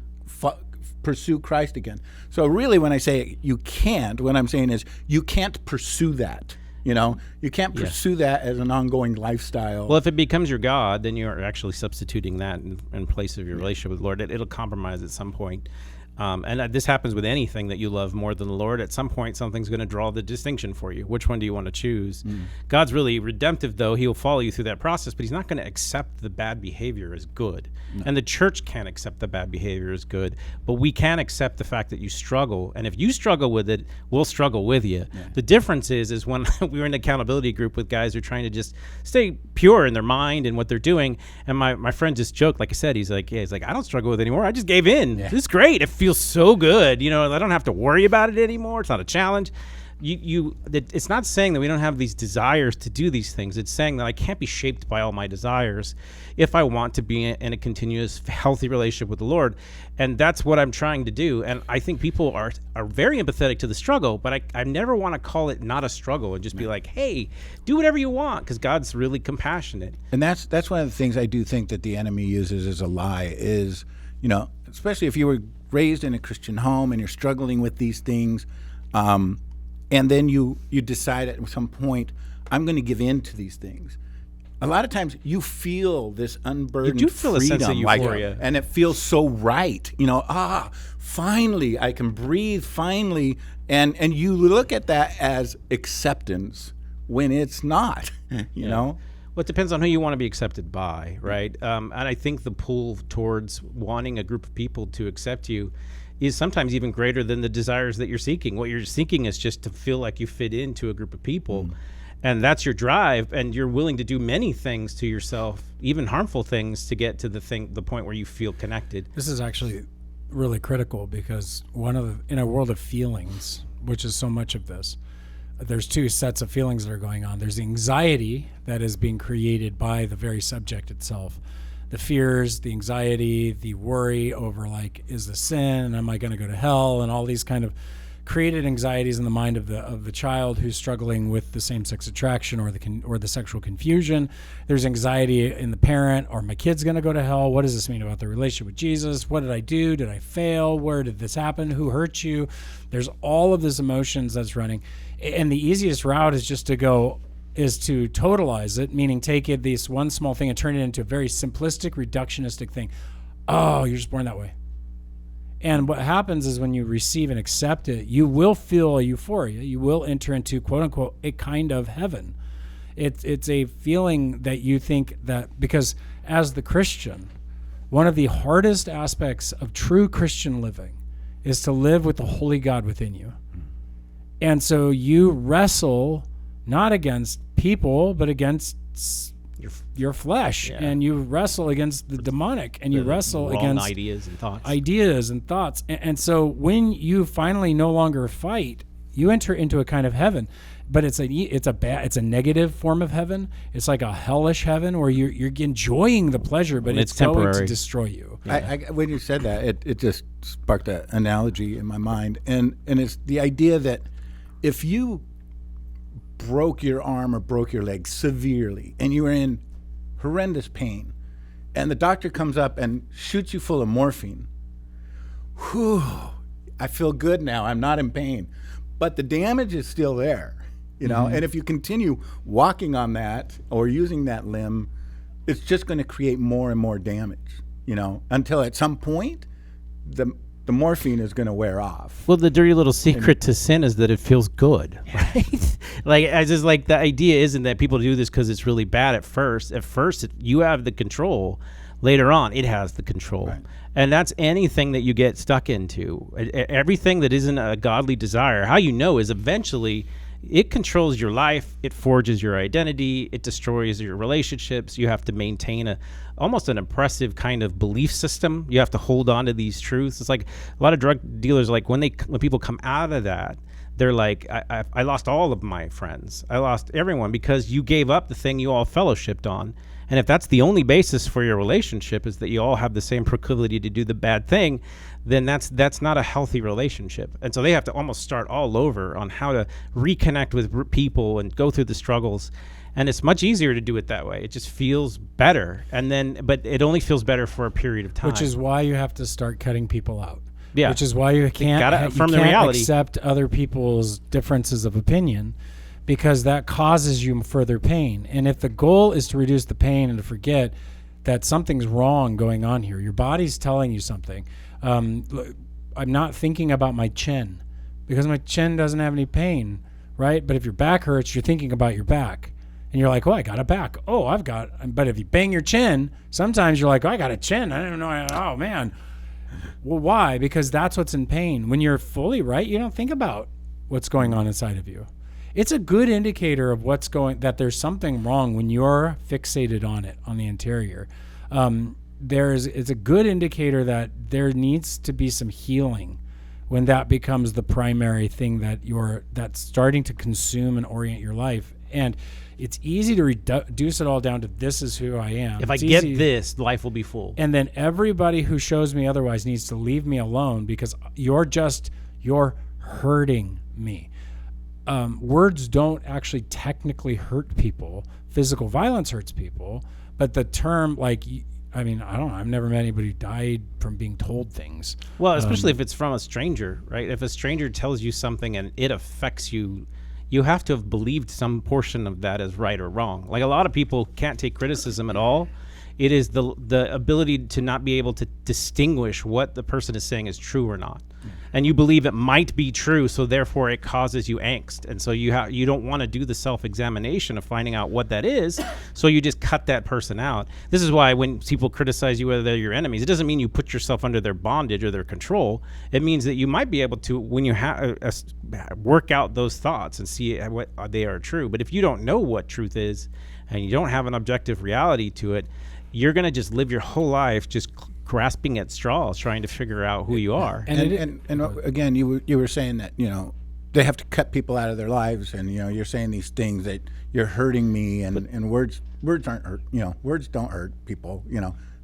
pursue Christ again. So really when I say you can't, what I'm saying is you can't pursue that. You can't pursue that as an ongoing lifestyle. Well, if it becomes your God, then you're actually substituting that in place of your relationship with the Lord. It'll compromise at some point. And this happens with anything that you love more than the Lord. At some point, something's going to draw the distinction for you. Which one do you want to choose? God's really redemptive, though. He'll follow you through that process, but he's not going to accept the bad behavior as good. No. And the church can't accept the bad behavior as good, but we can accept the fact that you struggle. And if you struggle with it, we'll struggle with you. Yeah. The difference is when we were in an accountability group with guys who are trying to just stay pure in their mind and what they're doing. And my friend just joked, like I said, he's like, I don't struggle with it anymore. I just gave in. Yeah. This is great. It feels so good. I don't have to worry about it anymore. It's not a challenge. it's not saying that we don't have these desires to do these things. It's saying that I can't be shaped by all my desires if I want to be in a continuous, healthy relationship with the Lord. And that's what I'm trying to do. And I think people are very empathetic to the struggle, but I never want to call it not a struggle and just be like, hey, do whatever you want, because God's really compassionate. And that's one of the things I do think that the enemy uses as a lie is, especially if you were raised in a Christian home and you're struggling with these things, and then you decide at some point, I'm going to give in to these things. A lot of times you feel this unburdened you do feel freedom, a sense of euphoria. and it feels so right. Finally I can breathe, finally. And you look at that as acceptance when it's not, you know? Well, it depends on who you want to be accepted by, right? And I think the pull towards wanting a group of people to accept you is sometimes even greater than the desires that you're seeking. What you're seeking is just to feel like you fit into a group of people. And that's your drive, and you're willing to do many things to yourself, even harmful things, to get to the point where you feel connected. This is actually really critical because in a world of feelings, which is so much of this, there's two sets of feelings that are going on. There's the anxiety that is being created by the very subject itself. The fears, the anxiety, the worry over is this sin? Am I going to go to hell? And all these kind of created anxieties in the mind of the child who's struggling with the same-sex attraction or the sexual confusion. There's anxiety in the parent, are my kids going to go to hell? What does this mean about their relationship with Jesus? What did I do? Did I fail? Where did this happen? Who hurt you? There's all of this emotions that's running. And the easiest route is just to totalize it, meaning take this one small thing and turn it into a very simplistic, reductionistic thing. Oh, you're just born that way. And what happens is when you receive and accept it, you will feel a euphoria. You will enter into, quote unquote, a kind of heaven. It's a feeling that you think that, because as the Christian, one of the hardest aspects of true Christian living is to live with the holy God within you. And so you wrestle not against people, but against your flesh, and you wrestle against the demonic, and you wrestle against ideas and thoughts. And so when you finally no longer fight, you enter into a kind of heaven, but it's a negative form of heaven. It's like a hellish heaven where you're enjoying the pleasure, but it's temporary. going to destroy you. I when you said that, it just sparked an analogy in my mind, and it's the idea that if you broke your arm or broke your leg severely and you were in horrendous pain and the doctor comes up and shoots you full of morphine, I feel good now, I'm not in pain, but the damage is still there, and if you continue walking on that or using that limb, it's just going to create more and more damage, until at some point the morphine is going to wear off. Well, the dirty little secret to sin is that it feels good, right? The idea isn't that people do this because it's really bad at first. At first, you have the control. Later on, it has the control. Right. And that's anything that you get stuck into. Everything that isn't a godly desire, how you know is eventually it controls your life. It forges your identity. It destroys your relationships. You have to maintain almost an oppressive kind of belief system. You have to hold on to these truths. It's like a lot of drug dealers, when people come out of that, they're like, I lost all of my friends. I lost everyone because you gave up the thing you all fellowshipped on. And if that's the only basis for your relationship is that you all have the same proclivity to do the bad thing, then that's not a healthy relationship. And so they have to almost start all over on how to reconnect with people and go through the struggles. And it's much easier to do it that way. It just feels better. But it only feels better for a period of time. Which is why you have to start cutting people out. Yeah. Which is why you can't accept other people's differences of opinion, because that causes you further pain. And if the goal is to reduce the pain and to forget that something's wrong going on here, your body's telling you something. I'm not thinking about my chin because my chin doesn't have any pain, right? But if your back hurts, you're thinking about your back. And you're like, oh, I got a back. Oh, but if you bang your chin, sometimes you're like, oh, I got a chin. I don't know. Oh, man. Well, why? Because that's what's in pain. When you're fully right, you don't think about what's going on inside of you. It's a good indicator of that there's something wrong when you're fixated on it, on the interior. It's a good indicator that there needs to be some healing when that becomes the primary thing that's starting to consume and orient your life. And it's easy to reduce it all down to, this is who I am. If I get this, life will be full. And then everybody who shows me otherwise needs to leave me alone, because you're hurting me. Words don't actually technically hurt people. Physical violence hurts people, but the term, I don't know. I've never met anybody who died from being told things. Well, especially if it's from a stranger, right? If a stranger tells you something and it affects you, you have to have believed some portion of that is right or wrong. Like, a lot of people can't take criticism at all. It is the ability to not be able to distinguish what the person is saying is true or not. And you believe it might be true, so therefore it causes you angst. And so you don't want to do the self-examination of finding out what that is, so you just cut that person out. This is why when people criticize you, whether they're your enemies, it doesn't mean you put yourself under their bondage or their control. It means that you might be able to, when you work out those thoughts and see what they are true. But if you don't know what truth is and you don't have an objective reality to it, you're going to just live your whole life just grasping at straws, trying to figure out who you are. And again, you were saying that, they have to cut people out of their lives, and you're saying these things that you're hurting me, and words aren't hurt. Words don't hurt people.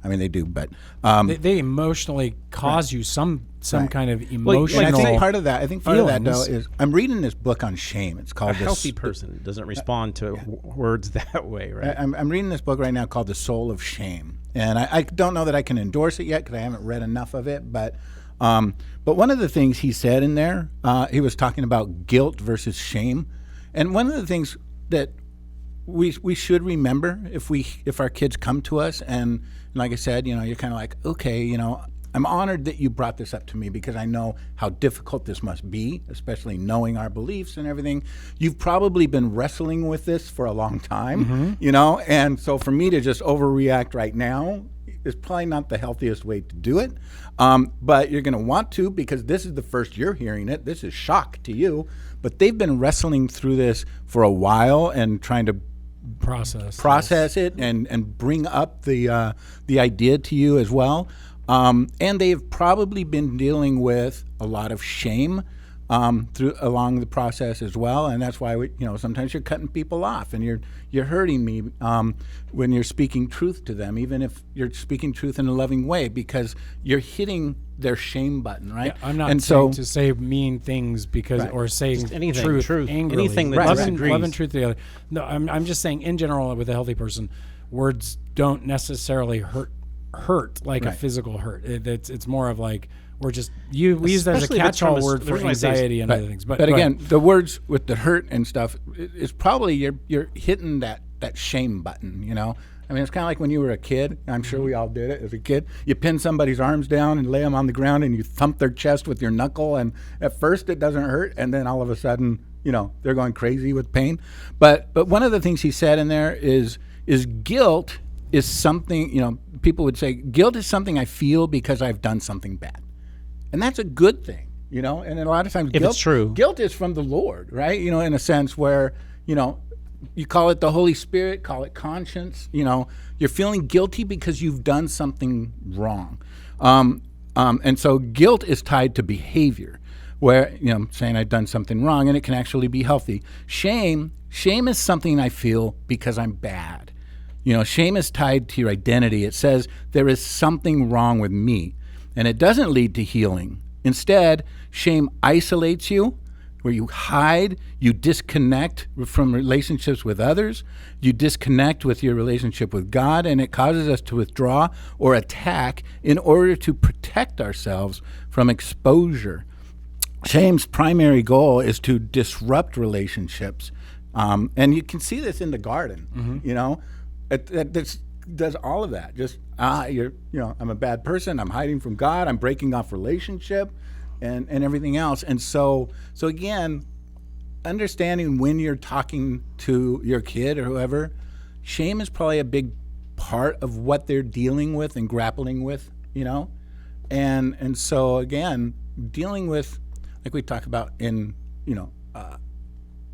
I mean, they do, but they emotionally cause you some kind of emotional. And I think part of that, though, is I'm reading this book on shame. It's called a healthy person doesn't respond to words that way, right? I'm reading this book right now called The Soul of Shame, and I don't know that I can endorse it yet because I haven't read enough of it. But one of the things he said in there, he was talking about guilt versus shame, and one of the things that we should remember if our kids come to us and like I said, you're kind of like, okay, I'm honored that you brought this up to me because I know how difficult this must be, especially knowing our beliefs and everything. You've probably been wrestling with this for a long time, and so for me to just overreact right now is probably not the healthiest way to do it. But you're going to want to, because this is the first you're hearing it. This is shock to you, but they've been wrestling through this for a while and trying to process it and bring up the idea to you as well. And they've probably been dealing with a lot of shame along the process as well, and that's why sometimes you're cutting people off and you're hurting me when you're speaking truth to them, even if you're speaking truth in a loving way, because you're hitting their shame button, right? Yeah, I'm not saying to say mean things or saying just anything, truth angrily. Anything that disagrees. Love and truth together. No, I'm just saying in general with a healthy person, words don't necessarily hurt like a physical hurt. It's more of like we use that as a catch-all word for anxiety and other things. But again, the words with the hurt and stuff is probably you're hitting that shame button. I mean, it's kind of like when you were a kid. I'm sure we all did it as a kid. You pin somebody's arms down and lay them on the ground, and you thump their chest with your knuckle. And at first, it doesn't hurt, and then all of a sudden, they're going crazy with pain. But one of the things he said in there is guilt is something. People would say guilt is something I feel because I've done something bad, and that's a good thing. And a lot of times, it's true, guilt is from the Lord, right? In a sense where you call it the Holy Spirit, call it conscience. You're feeling guilty because you've done something wrong. And so guilt is tied to behavior where, saying I've done something wrong, and it can actually be healthy. Shame is something I feel because I'm bad. Shame is tied to your identity. It says there is something wrong with me, and it doesn't lead to healing. Instead, shame isolates you, where you hide, you disconnect from relationships with others, you disconnect with your relationship with God, and it causes us to withdraw or attack in order to protect ourselves from exposure. Shame's primary goal is to disrupt relationships, and you can see this in the garden. It does all of that. Just I'm a bad person. I'm hiding from God. I'm breaking off relationship. And everything else. And so again, understanding when you're talking to your kid or whoever, shame is probably a big part of what they're dealing with and grappling with, and so again, dealing with, like we talk about in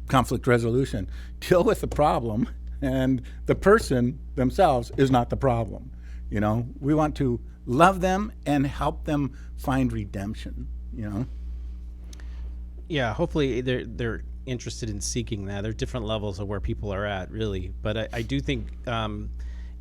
conflict resolution, deal with the problem, and the person themselves is not the problem. We want to love them and help them find redemption. Yeah, hopefully they're interested in seeking that. There are different levels of where people are at, really. But I do think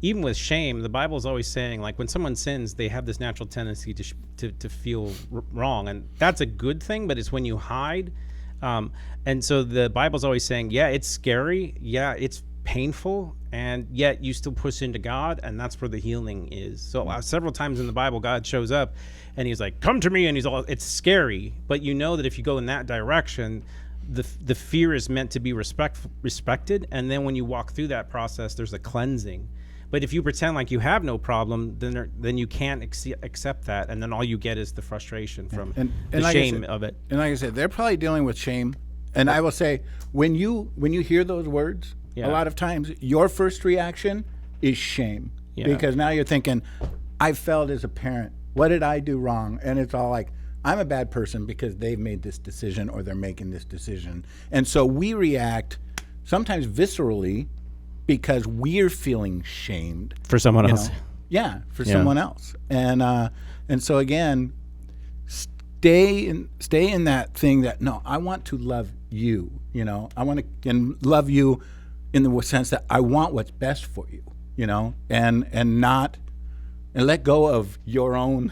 even with shame, the Bible is always saying, like, when someone sins, they have this natural tendency to feel wrong, and that's a good thing. But it's when you hide, and so the Bible's always saying, yeah, it's scary, yeah, it's painful, and yet you still push into God, and that's where the healing is. So several times in the Bible, God shows up and he's like, come to me, and it's scary, but you know that if you go in that direction, the fear is meant to be respected, and then when you walk through that process, there's a cleansing. But if you pretend like you have no problem, then you can't accept that, and then all you get is the frustration from the like shame of it. And like I said, they're probably dealing with shame. And I will say, when you hear those words, a lot of times your first reaction is shame, because now you're thinking, I failed as a parent. What did I do wrong? And it's all like, I'm a bad person because they've made this decision or they're making this decision. And so we react sometimes viscerally because we're feeling shamed For someone else. Yeah, for someone else. And so again, stay in that thing that, no, I want to love you. I want to love you in the sense that I want what's best for you, and let go of your own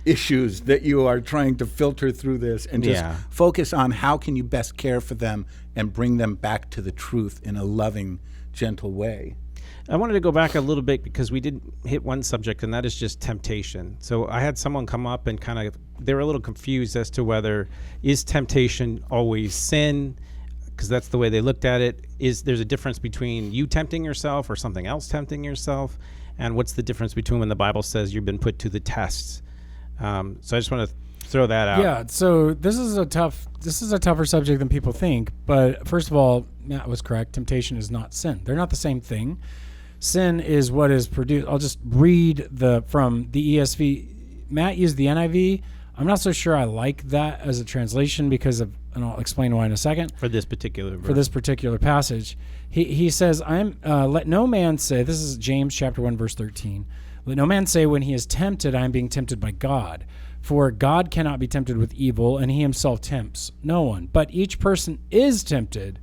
issues that you are trying to filter through this, and just focus on how can you best care for them and bring them back to the truth in a loving, gentle way. I wanted to go back a little bit because we did hit one subject, and that is just temptation. So I had someone come up and they were a little confused as to whether is temptation always sin, because that's the way they looked at it. There's a difference between you tempting yourself or something else tempting yourself, and what's the difference between when the Bible says you've been put to the test? So I just want to throw that out. Yeah. So this is a tougher subject than people think. But first of all, Matt was correct. Temptation is not sin. They're not the same thing. Sin is what is produced. I'll just read from the ESV. Matt used the NIV. I'm not so sure I like that as a translation because of, and I'll explain why in a second. For this particular verse. For this particular passage, he says, let no man say, this is James chapter 1, verse 13. Let no man say when he is tempted, I am being tempted by God. For God cannot be tempted with evil, and he himself tempts no one. But each person is tempted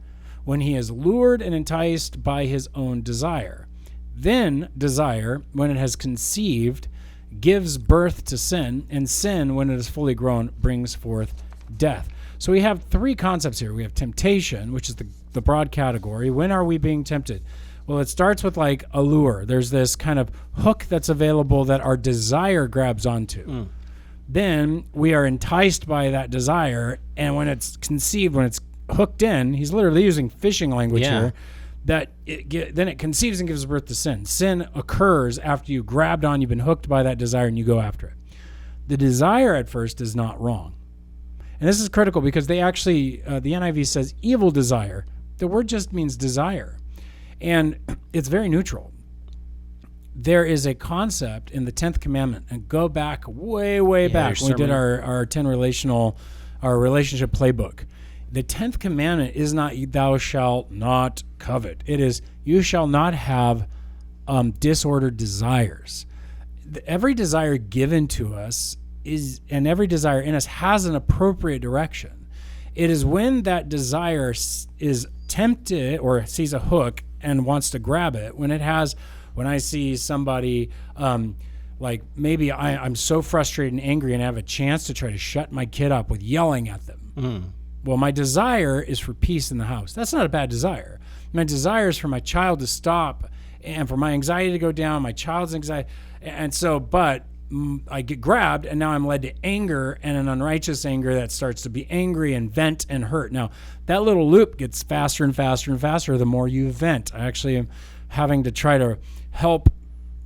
when he is lured and enticed by his own desire. Then desire, when it has conceived, gives birth to sin, and sin, when it is fully grown, brings forth death. So we have three concepts here. We have temptation, which is the broad category. When are we being tempted? Well, it starts with like a lure. There's this kind of hook that's available that our desire grabs onto. Then we are enticed by that desire, and when it's conceived, when it's hooked in, he's literally using fishing language here, then it conceives and gives birth to sin. Sin occurs after you grabbed on, you've been hooked by that desire, and you go after it. The desire at first is not wrong. And this is critical because they actually, the NIV says evil desire. The word just means desire. And it's very neutral. There is a concept in the 10th commandment, and go back way back when we did our relationship playbook. The 10th commandment is not thou shalt not covet. It is you shall not have disordered desires. Every desire given to us and every desire in us has an appropriate direction. It is when that desire is tempted or sees a hook and wants to grab it, when I see somebody like maybe I'm so frustrated and angry and I have a chance to try to shut my kid up with yelling at them. Well, my desire is for peace in the house. That's not a bad desire. My desire is for my child to stop and for my anxiety to go down, my child's anxiety. And so, but I get grabbed and now I'm led to anger, and an unrighteous anger that starts to be angry and vent and hurt. Now, that little loop gets faster and faster and faster the more you vent. I actually am having to try to help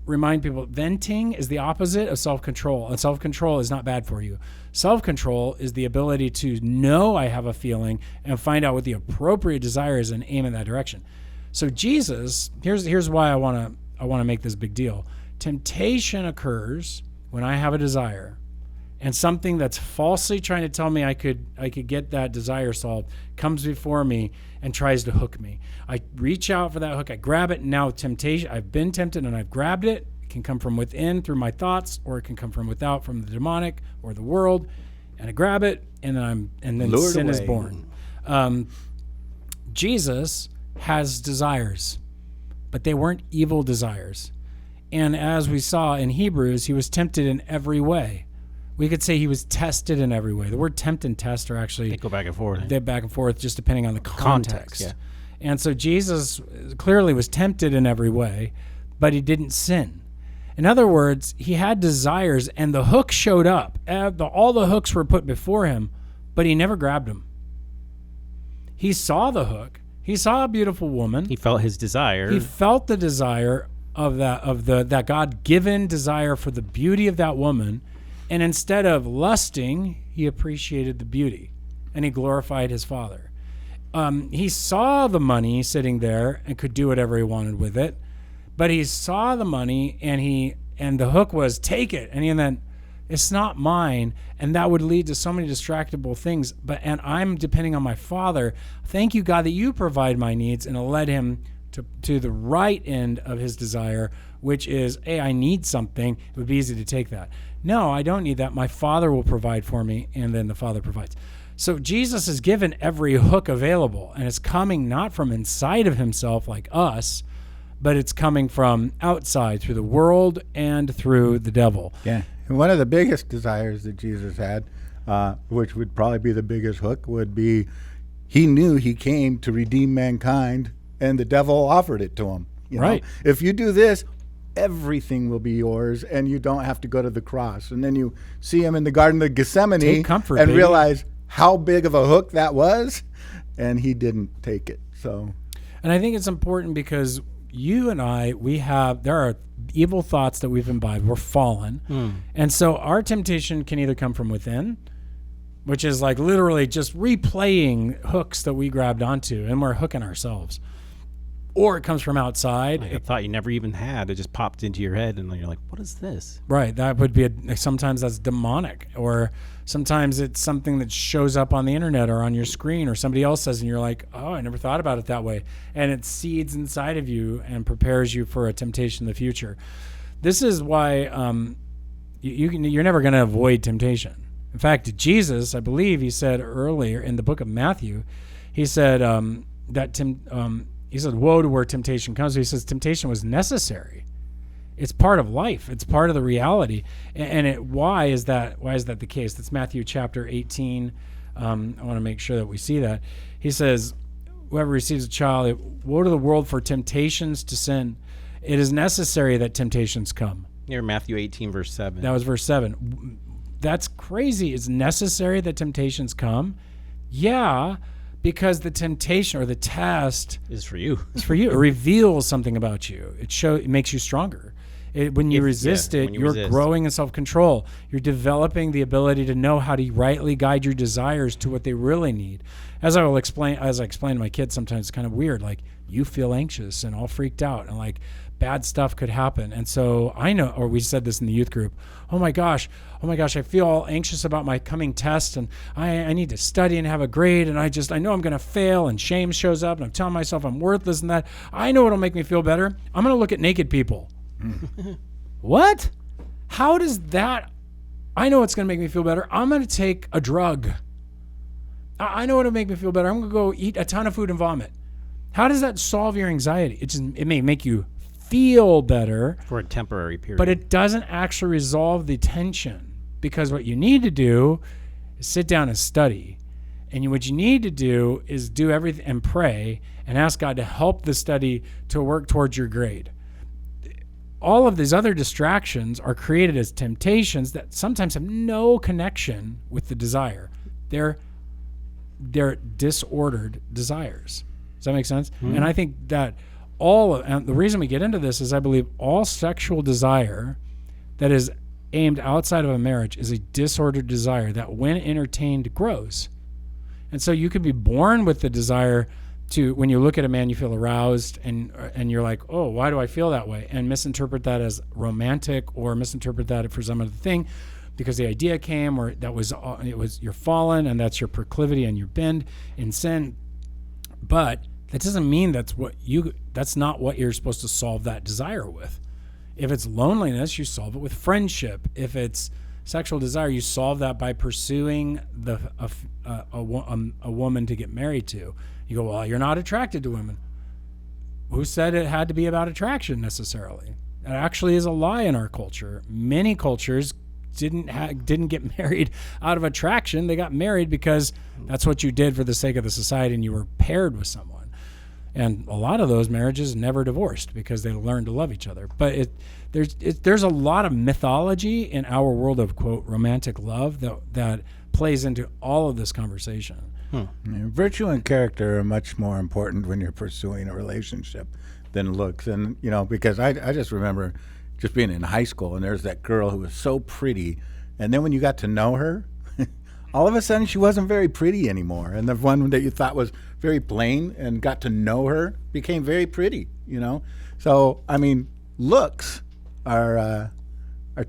remind people venting is the opposite of self-control, and self-control is not bad for you. Self-control is the ability to know I have a feeling and find out what the appropriate desire is and aim in that direction. So Jesus, here's why I want to make this big deal. Temptation occurs when I have a desire and something that's falsely trying to tell me I could get that desire solved comes before me and tries to hook me. I reach out for that hook, I grab it, and now temptation, I've been tempted and I've grabbed it. It can come from within through my thoughts, or it can come from without, from the demonic or the world. and I grab it, and then Lured sin is away. born. Jesus has desires, but they weren't evil desires. And as we saw in Hebrews, he was tempted in every way. We could say he was tested in every way. The word tempt and test are actually... They go back and forth. They're back and forth just depending on the context. Yeah. And so Jesus clearly was tempted in every way, but he didn't sin. In other words, he had desires, and the hook showed up. All the hooks were put before him, but he never grabbed them. He saw the hook. He saw a beautiful woman. He felt his desire. He felt the desire of that God-given desire for the beauty of that woman, and instead of lusting, he appreciated the beauty, and he glorified his Father. He saw the money sitting there and could do whatever he wanted with it, but he saw the money, and the hook was take it, and then it's not mine, and that would lead to so many distractible things. And I'm depending on my Father. Thank you, God, that you provide my needs, and it led him to the right end of his desire, which is, hey, I need something. It would be easy to take that. No, I don't need that. My Father will provide for me, and then the Father provides. So Jesus is given every hook available, and it's coming not from inside of himself like us, but it's coming from outside through the world and through the devil. Yeah. And one of the biggest desires that Jesus had, which would probably be the biggest hook, would be he knew he came to redeem mankind, and the devil offered it to him. Right. If you do this, everything will be yours, and you don't have to go to the cross. And then you see him in the Garden of Gethsemane Take comfort, and baby. realize how big of a hook that was, and he didn't take it. So, And I think it's important because you and I, there are evil thoughts that we've imbibed. We're fallen. And so our temptation can either come from within, which is like literally just replaying hooks that we grabbed onto, and we're hooking ourselves. Or it comes from outside. Like a thought you never even had. It just popped into your head, and then you're like, what is this? Right. That would be sometimes that's demonic, or sometimes it's something that shows up on the internet or on your screen, or somebody else says, and you're like, oh, I never thought about it that way. And it seeds inside of you and prepares you for a temptation in the future. This is why you're never going to avoid temptation. In fact, Jesus, I believe he said earlier in the book of Matthew, he said he said, woe to where temptation comes. He says temptation was necessary. It's part of life. It's part of the reality. And why is that the case? That's Matthew chapter 18. I want to make sure that we see that. He says, whoever receives a child, woe to the world for temptations to sin. It is necessary that temptations come. Near Matthew 18, verse 7. That was verse 7. That's crazy. It's necessary that temptations come. Yeah, because the temptation or the test is for you. It's for you. It reveals something about you. It makes you stronger. When you resist it, you're growing in self-control. You're developing the ability to know how to rightly guide your desires to what they really need. As I explain to my kids, sometimes it's kind of weird. Like, you feel anxious and all freaked out, and like bad stuff could happen. And so I know, or we said this in the youth group, oh my gosh, I feel all anxious about my coming test, and I need to study and have a grade, and I know I'm going to fail, and shame shows up, and I'm telling myself I'm worthless and that. I know what'll make me feel better. I'm going to look at naked people. What? How does that? I know it's going to make me feel better. I'm going to take a drug. I know what'll make me feel better. I'm going to go eat a ton of food and vomit. How does that solve your anxiety? It may make you feel better for a temporary period, but it doesn't actually resolve the tension, because what you need to do is sit down and study, and what you need to do is do everything and pray and ask God to help the study to work towards your grade. All of these other distractions are created as temptations that sometimes have no connection with the desire. They're disordered desires. Does that make sense? Mm-hmm. And I think that and the reason we get into this is I believe all sexual desire that is aimed outside of a marriage is a disordered desire that, when entertained, grows. And so you could be born with the desire to, when you look at a man, you feel aroused, and you're like, oh, why do I feel that way? And misinterpret that as romantic, or misinterpret that for some other thing, because the idea came, or it was you're fallen, and that's your proclivity and your bend in sin. But that doesn't mean that's not what you're supposed to solve that desire with. If it's loneliness, you solve it with friendship. If it's sexual desire, you solve that by pursuing a woman to get married to. You go, well, you're not attracted to women. Who said it had to be about attraction necessarily? It actually is a lie in our culture. Many cultures didn't get married out of attraction. They got married because that's what you did for the sake of the society, and you were paired with someone. And a lot of those marriages never divorced because they learned to love each other. But there's a lot of mythology in our world of, quote, romantic love that plays into all of this conversation. Virtue and character are much more important when you're pursuing a relationship than looks. And, because I just remember just being in high school, and there's that girl who was so pretty. And then when you got to know her, all of a sudden she wasn't very pretty anymore. And the one that you thought was very plain and got to know her became very pretty, So, looks are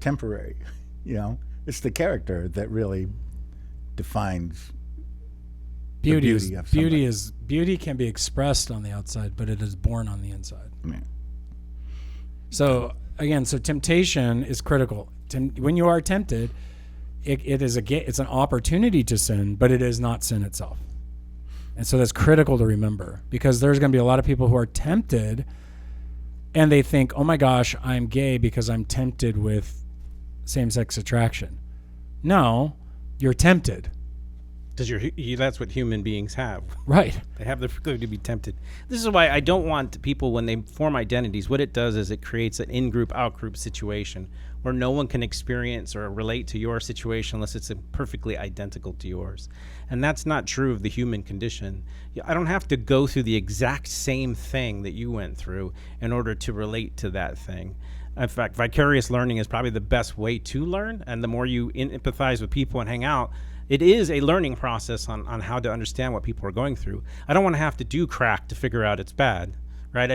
temporary, It's the character that really defines beauty. Beauty Can be expressed on the outside, but it is born on the inside. Yeah. So again, temptation is critical. When you are tempted, it's an opportunity to sin, but it is not sin itself. And so that's critical to remember, because there's going to be a lot of people who are tempted and they think, oh my gosh, I'm gay because I'm tempted with same-sex attraction. No, you're tempted. Because that's what human beings have. Right. They have the proclivity to be tempted. This is why I don't want people, when they form identities, what it does is it creates an in-group, out-group situation where no one can experience or relate to your situation unless it's perfectly identical to yours. And that's not true of the human condition. I don't have to go through the exact same thing that you went through in order to relate to that thing. In fact, vicarious learning is probably the best way to learn. And the more you empathize with people and hang out, it is a learning process on how to understand what people are going through. I don't want to have to do crack to figure out it's bad, right?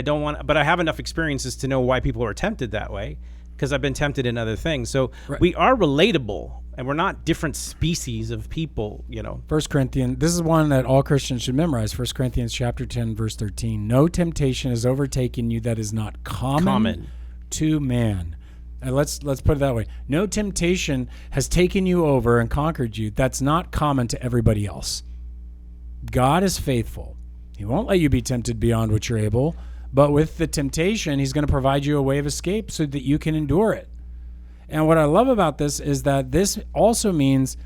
But I have enough experiences to know why people are tempted that way, because I've been tempted in other things. So right. We are relatable, and we're not different species of people, 1 Corinthians, this is one that all Christians should memorize. 1 Corinthians chapter 10, verse 13. No temptation has overtaken you that is not common. To man. And let's put it that way. No temptation has taken you over and conquered you that's not common to everybody else. God is faithful. He won't let you be tempted beyond what you're able, but with the temptation, he's going to provide you a way of escape so that you can endure it. And what I love about this is that this also means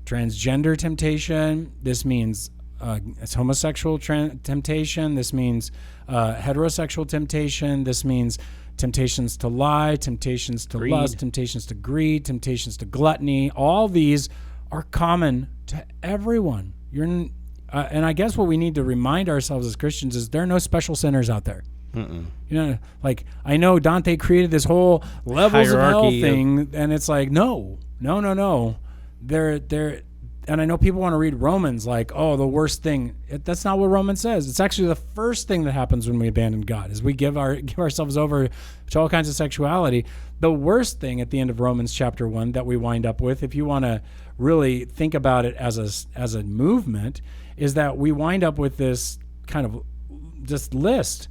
transgender temptation. This means it's homosexual temptation. This means heterosexual temptation. This means temptations to lie, temptations to lust, temptations to greed, temptations to gluttony. All these are common to everyone. And I guess what we need to remind ourselves as Christians is there are no special sinners out there. Like I know Dante created this whole levels of hell thing, and it's like no. They're and I know people want to read Romans like, oh, the worst thing. That's not what Romans says. It's actually the first thing that happens when we abandon God is we give ourselves over to all kinds of sexuality. The worst thing at the end of Romans chapter 1 that we wind up with, if you want to really think about it as a movement, is that we wind up with this kind of just list.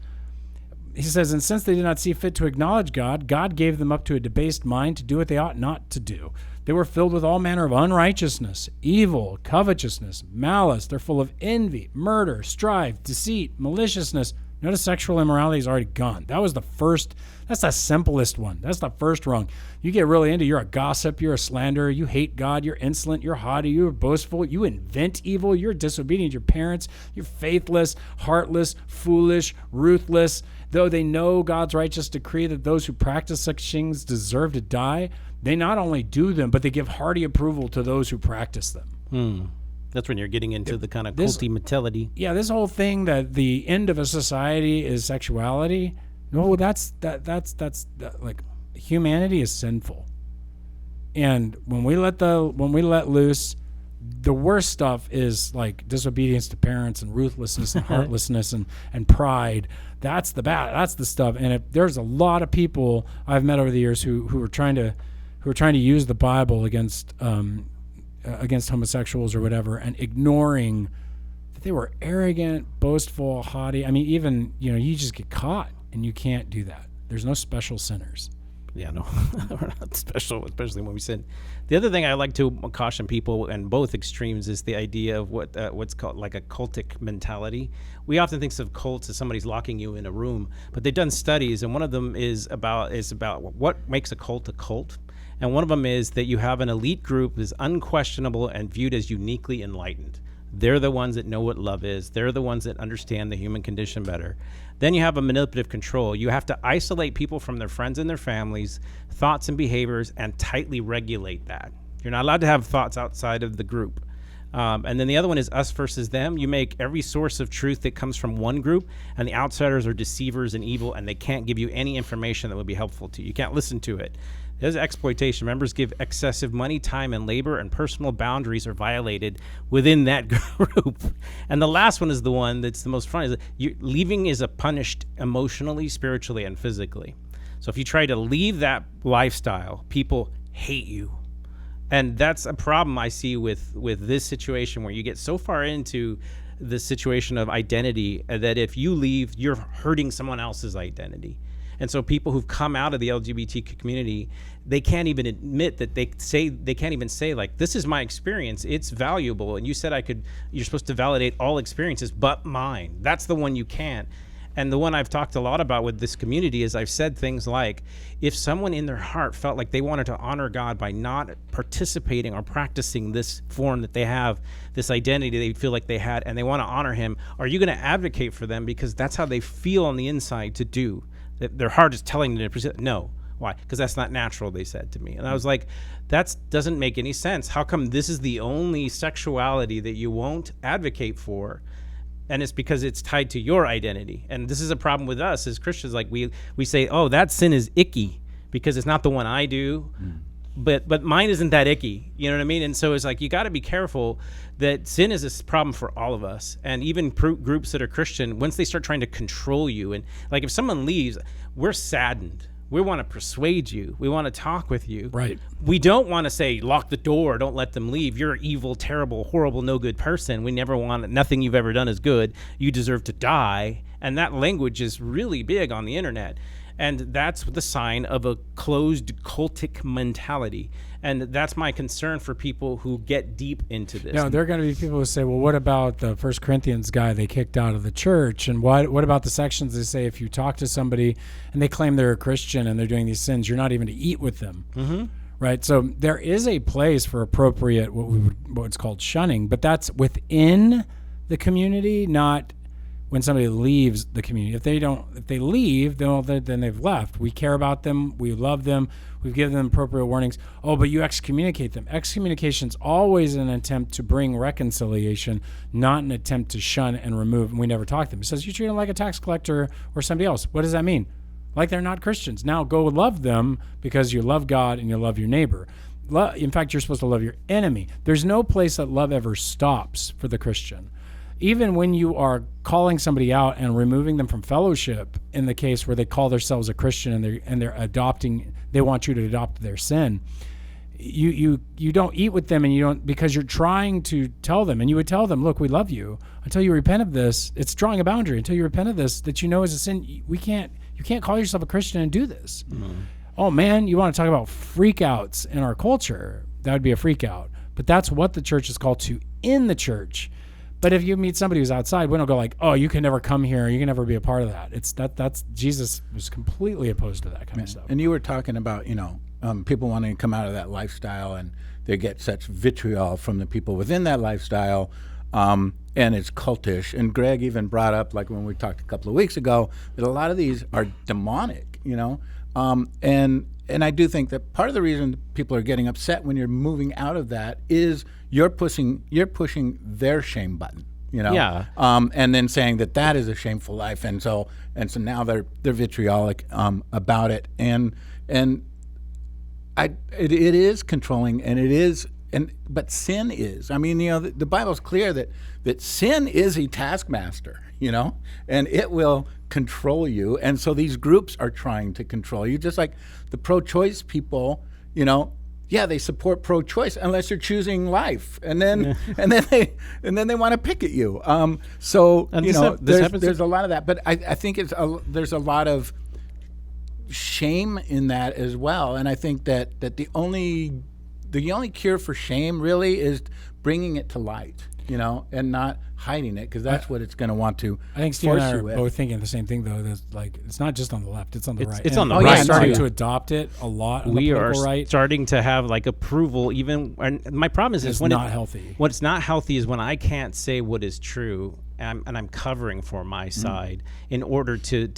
He says, and since they did not see fit to acknowledge God, God gave them up to a debased mind to do what they ought not to do. They were filled with all manner of unrighteousness, evil, covetousness, malice. They're full of envy, murder, strife, deceit, maliciousness. Notice sexual immorality is already gone. That's the simplest one. That's the first rung. You get really into, you're a gossip, you're a slanderer, you hate God, you're insolent, you're haughty, you're boastful, you invent evil, you're disobedient to your parents, you're faithless, heartless, foolish, ruthless. Though they know God's righteous decree that those who practice such things deserve to die, they not only do them, but they give hearty approval to those who practice them. That's when you're getting into the kind of culty mentality. Yeah, this whole thing that the end of a society is sexuality. No, that's like humanity is sinful, and when we let loose, the worst stuff is like disobedience to parents and ruthlessness and heartlessness and pride. That's the stuff. And there's a lot of people I've met over the years who are trying to use the Bible against homosexuals or whatever, and ignoring that they were arrogant, boastful, haughty. I mean, even you just get caught, and you can't do that. There's no special sinners. Yeah, no, we're not special, especially when we sin. The other thing I like to caution people in both extremes is the idea of what's called like a cultic mentality. We often think of cults as somebody's locking you in a room, but they've done studies, and one of them is about what makes a cult a cult. And one of them is that you have an elite group that is unquestionable and viewed as uniquely enlightened. They're the ones that know what love is. They're the ones that understand the human condition better. Then you have a manipulative control. You have to isolate people from their friends and their families, thoughts and behaviors, and tightly regulate that. You're not allowed to have thoughts outside of the group. And then the other one is us versus them. You make every source of truth that comes from one group, and the outsiders are deceivers and evil, and they can't give you any information that would be helpful to you. You can't listen to it. There's exploitation. Members give excessive money, time, and labor, and personal boundaries are violated within that group. And the last one is the one that's the most fun. Is leaving is punished emotionally, spiritually, and physically. So if you try to leave that lifestyle, people hate you. And that's a problem I see with this situation, where you get so far into the situation of identity that if you leave, you're hurting someone else's identity. And so people who've come out of the LGBT community, they can't even admit that they can't even say, like, this is my experience, it's valuable, and you said you're supposed to validate all experiences but mine. That's the one you can't. And the one I've talked a lot about with this community is I've said things like, if someone in their heart felt like they wanted to honor God by not participating or practicing this form that they have, this identity they feel like they had, and they want to honor him, are you going to advocate for them because that's how they feel on the inside to do? Their heart is telling them to no. Why? Because that's not natural, they said to me. And I was like, that doesn't make any sense. How come this is the only sexuality that you won't advocate for? And it's because it's tied to your identity. And this is a problem with us as Christians. Like we say, oh, that sin is icky because it's not the one I do. But mine isn't that icky. You know what I mean? And so it's like, you got to be careful that sin is a problem for all of us. And even groups that are Christian, once they start trying to control you, and like if someone leaves, we're saddened. We want to persuade you. We want to talk with you. Right. We don't want to say, lock the door, don't let them leave. You're an evil, terrible, horrible, no good person. We never want, nothing you've ever done is good. You deserve to die. And that language is really big on the internet. And that's the sign of a closed cultic mentality. And that's my concern for people who get deep into this. There are going to be people who say, well, what about the 1 Corinthians guy they kicked out of the church? And what about the sections that say if you talk to somebody and they claim they're a Christian and they're doing these sins, you're not even to eat with them? Mm-hmm. Right? So there is a place for appropriate, what's called shunning, but that's within the community, not when somebody leaves the community. If they leave, then they've left. We care about them. We love them. We've given them appropriate warnings. Oh, but you excommunicate them. Excommunication is always an attempt to bring reconciliation, not an attempt to shun and remove. And we never talk to them. It says you treat them like a tax collector or somebody else. What does that mean? Like they're not Christians. Now go love them because you love God and you love your neighbor. In fact, you're supposed to love your enemy. There's no place that love ever stops for the Christian. Even when you are calling somebody out and removing them from fellowship, in the case where they call themselves a Christian and they're adopting, they want you to adopt their sin, you don't eat with them, and you don't, because you're trying to tell them, and you would tell them, look, we love you until you repent of this. It's drawing a boundary until you repent of this that you know is a sin. You can't call yourself a Christian and do this. Mm-hmm. Oh man, you want to talk about freakouts in our culture? That would be a freak out. But that's what the church is called to in the church. But if you meet somebody who's outside, we don't go like, oh, you can never come here. You can never be a part of that. That's Jesus was completely opposed to that kind of stuff. And you were talking about, people wanting to come out of that lifestyle, and they get such vitriol from the people within that lifestyle, and it's cultish. And Greg even brought up, like when we talked a couple of weeks ago, that a lot of these are demonic, and I do think that part of the reason people are getting upset when you're moving out of that is you're pushing their shame button, Yeah. And then saying that is a shameful life, and so now they're vitriolic about it, and it is controlling, and it is, but sin is. I mean, the Bible's clear that sin is a taskmaster, and it will control you. And so these groups are trying to control you, just like the pro-choice people, they support pro-choice unless you're choosing life, and then they want to pick at you. So there's a lot of that, but I think there's a lot of shame in that as well. And I think that the only cure for shame really is bringing it to light, and not hiding it, because that's what it's going to want to. I think Steve and I are both thinking the same thing, though. There's it's not just on the left; it's on the right. It's on the right. We're starting to adopt it a lot. We are starting to have approval. Even and my problem is when it's not healthy. What's not healthy is when I can't say what is true, and I'm covering for my side in order to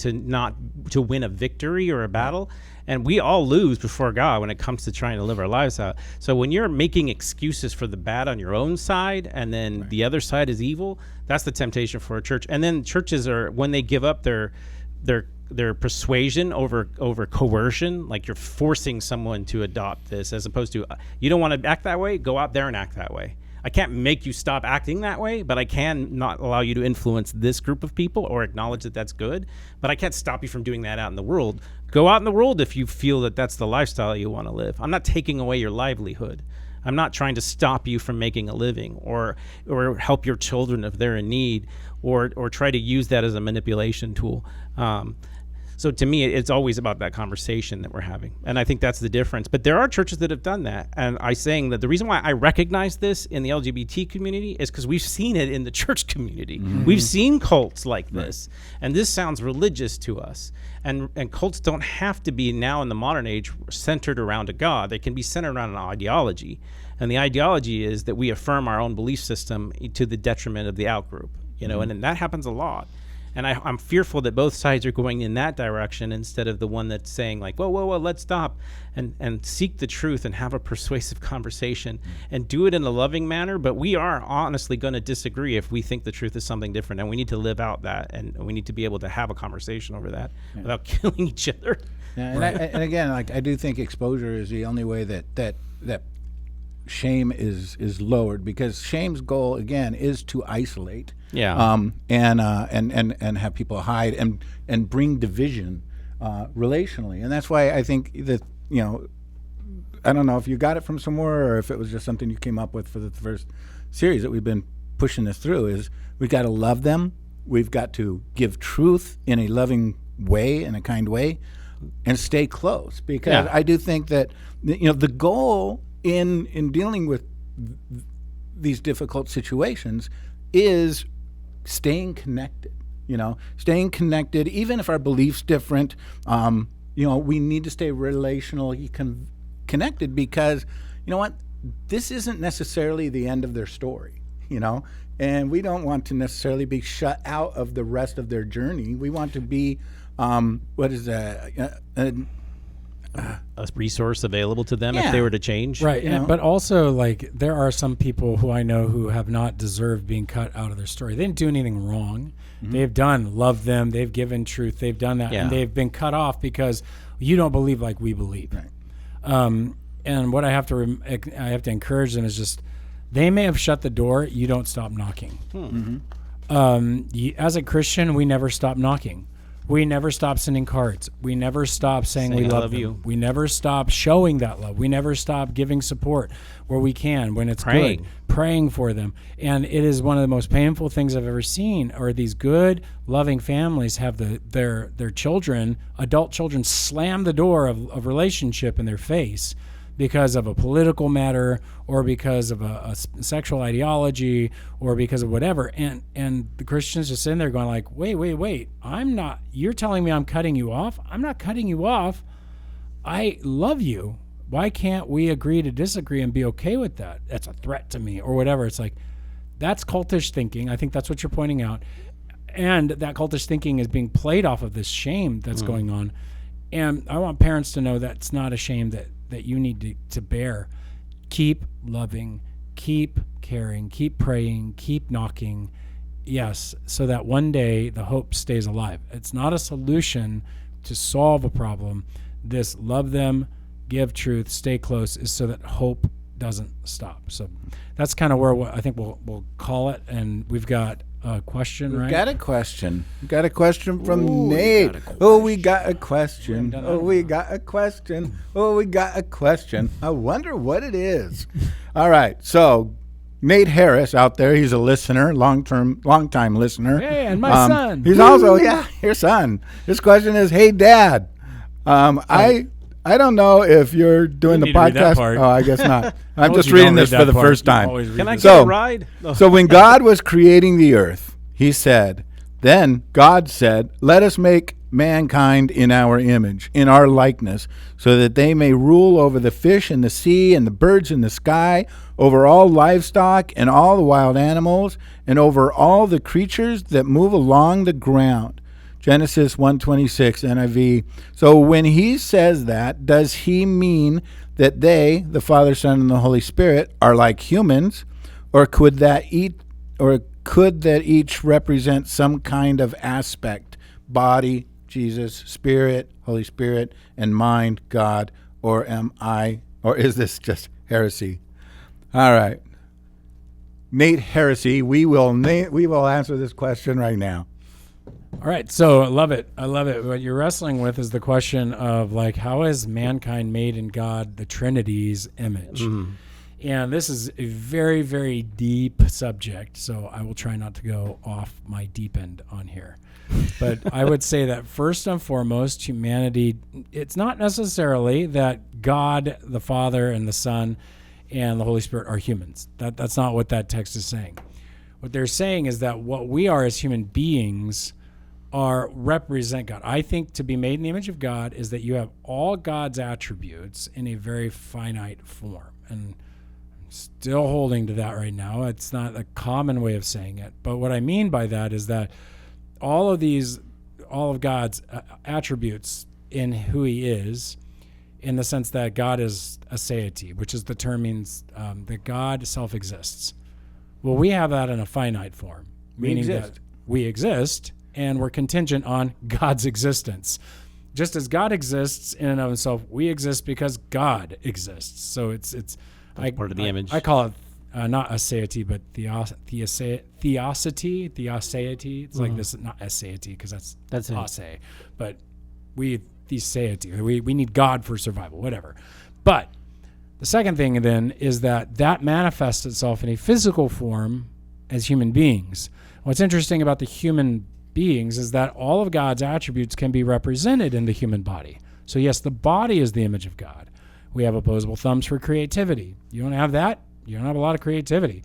win a victory or a battle. And we all lose before God when it comes to trying to live our lives out. So when you're making excuses for the bad on your own side, and then the other side is evil, that's the temptation for a church. And then churches are, when they give up their persuasion over coercion, like you're forcing someone to adopt this, as opposed to you don't want to act that way, go out there and act that way. I can't make you stop acting that way, but I can not allow you to influence this group of people or acknowledge that that's good. But I can't stop you from doing that out in the world. Go out in the world if you feel that that's the lifestyle you want to live. I'm not taking away your livelihood. I'm not trying to stop you from making a living or help your children if they're in need or try to use that as a manipulation tool. So to me, it's always about that conversation that we're having. And I think that's the difference. But there are churches that have done that. And I'm saying that the reason why I recognize this in the LGBT community is because we've seen it in the church community. Mm-hmm. We've seen cults like this. And this sounds religious to us. And cults don't have to be now in the modern age centered around a God. They can be centered around an ideology. And the ideology is that we affirm our own belief system to the detriment of the outgroup. And that happens a lot. And I'm fearful that both sides are going in that direction instead of the one that's saying whoa, let's stop and seek the truth and have a persuasive conversation and do it in a loving manner. But we are honestly going to disagree if we think the truth is something different, and we need to live out that, and we need to be able to have a conversation over that without killing each other. Yeah, and again, I do think exposure is the only way that shame is lowered, because shame's goal again is to isolate. And have people hide and bring division relationally. And that's why I think that, I don't know if you got it from somewhere or if it was just something you came up with for the first series that we've been pushing this through, is we've got to love them. We've got to give truth in a loving way, in a kind way, and stay close. Because I do think that, the goal in dealing with these difficult situations is staying connected, even if our beliefs different, we need to stay relationally connected, because this isn't necessarily the end of their story, and we don't want to necessarily be shut out of the rest of their journey. We want to be, a resource available to them if they were to change. Right. But also, there are some people who I know who have not deserved being cut out of their story. They didn't do anything wrong. Mm-hmm. They've loved them. They've given truth. They've done that. And they've been cut off because you don't believe like we believe. Right. And what I have to encourage them is just, they may have shut the door. You don't stop knocking. Mm-hmm. As a Christian, we never stop knocking. We never stop sending cards. We never stop saying we love you. We never stop showing that love. We never stop giving support where we can, when it's good, praying for them. And it is one of the most painful things I've ever seen, are these good, loving families have their children, adult children, slam the door of relationship in their face because of a political matter, or because of a sexual ideology, or because of whatever. And the Christians just sitting there going wait, you're telling me I'm cutting you off? I'm not cutting you off. I love you. Why can't we agree to disagree and be okay with that? That's a threat to me, or whatever. It's that's cultish thinking. I think that's what you're pointing out. And that cultish thinking is being played off of this shame that's going on. And I want parents to know that's not a shame that you need to bear. Keep loving, keep caring, keep praying, keep knocking. Yes, so that one day the hope stays alive. It's not a solution to solve a problem. This love them, give truth, stay close, is so that hope doesn't stop. So that's kind of where I think we'll call it. And we've got a question, right? We've got a question. We've got a question from Nate. We got a question. We got a question. We got a question. I wonder what it is. All right. So Nate Harris out there, he's a listener, long-time listener. Hey, and my son. He's also, your son. This question is, hey, Dad, I don't know if you're doing the need to read that podcast. part. Oh, I guess not. I'm Told just you reading don't this read for that the part. first time. Always read Can I this. get So- a ride? Oh. So when God was creating the earth, he said, then God said, let us make mankind in our image, in our likeness, so that they may rule over the fish in the sea and the birds in the sky, over all livestock and all the wild animals, and over all the creatures that move along the ground. Genesis 1:26 NIV. So when he says that, does he mean that they, the Father, Son, and the Holy Spirit, are like humans, or could that each represent some kind of aspect? Body, Jesus, Spirit, Holy Spirit, and mind, God, or is this just heresy? All right. Nate Heresy, we will answer this question right now. All right, so I love it. What you're wrestling with is the question of like, how is mankind made in God, the Trinity's image? Mm-hmm. And this is a very, very deep subject, so I will try not to go off my deep end on here. But I would say that first and foremost, humanity, it's not necessarily that God, the Father, and the Son, and the Holy Spirit are humans. That's not what that text is saying. What they're saying is that what we are as human beings represent God. I think to be made in the image of God is that you have all God's attributes in a very finite form. And I'm still holding to that right now. It's not a common way of saying it. But what I mean by that is that all of God's attributes in who he is, in the sense that God is aseity, which is the term means that God self-exists. Well, we have that in a finite form, meaning that we exist and we're contingent on God's existence. Just as God exists in and of himself, we exist because God exists. So it's part of the image. I call it not aseity, but theosity. It's like this, not aseity, because that's it. ase. But theseity. We need God for survival, whatever. But the second thing then is that manifests itself in a physical form as human beings. What's interesting about the human beings is that all of God's attributes can be represented in the human body. So yes, the body is the image of God. We have opposable thumbs for creativity. You don't have that, you don't have a lot of creativity.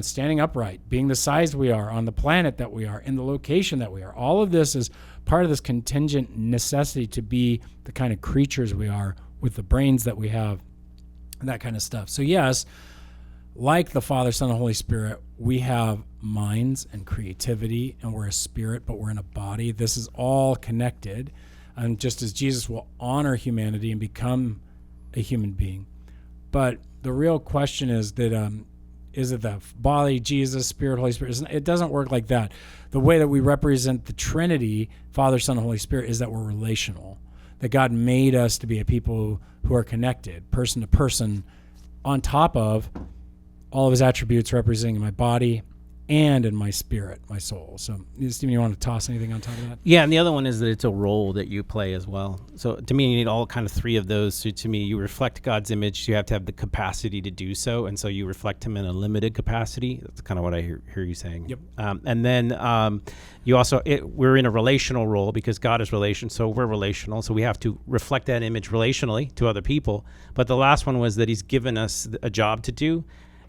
Standing upright, being the size we are, on the planet that we are, in the location that we are. All of this is part of this contingent necessity to be the kind of creatures we are with the brains that we have and that kind of stuff. So yes, like the Father, Son, and Holy Spirit, we have minds and creativity, and we're a spirit, but we're in a body. This is all connected. And just as Jesus will honor humanity and become a human being. But the real question is that is it the body, Jesus, Spirit, Holy Spirit? It doesn't work like that. The way that we represent the Trinity, Father, Son, and Holy Spirit, is that we're relational. That God made us to be a people who are connected, person to person, on top of all of his attributes representing my body and in my spirit, my soul. So, Stephen, you want to toss anything on top of that? Yeah, and the other one is that it's a role that you play as well. So to me, you need all kind of three of those. So to me, you reflect God's image. You have to have the capacity to do so, and so you reflect him in a limited capacity. That's kind of what I hear you saying. Yep. And then you also, we're in a relational role because God is relation, so we're relational. So we have to reflect that image relationally to other people. But the last one was that he's given us a job to do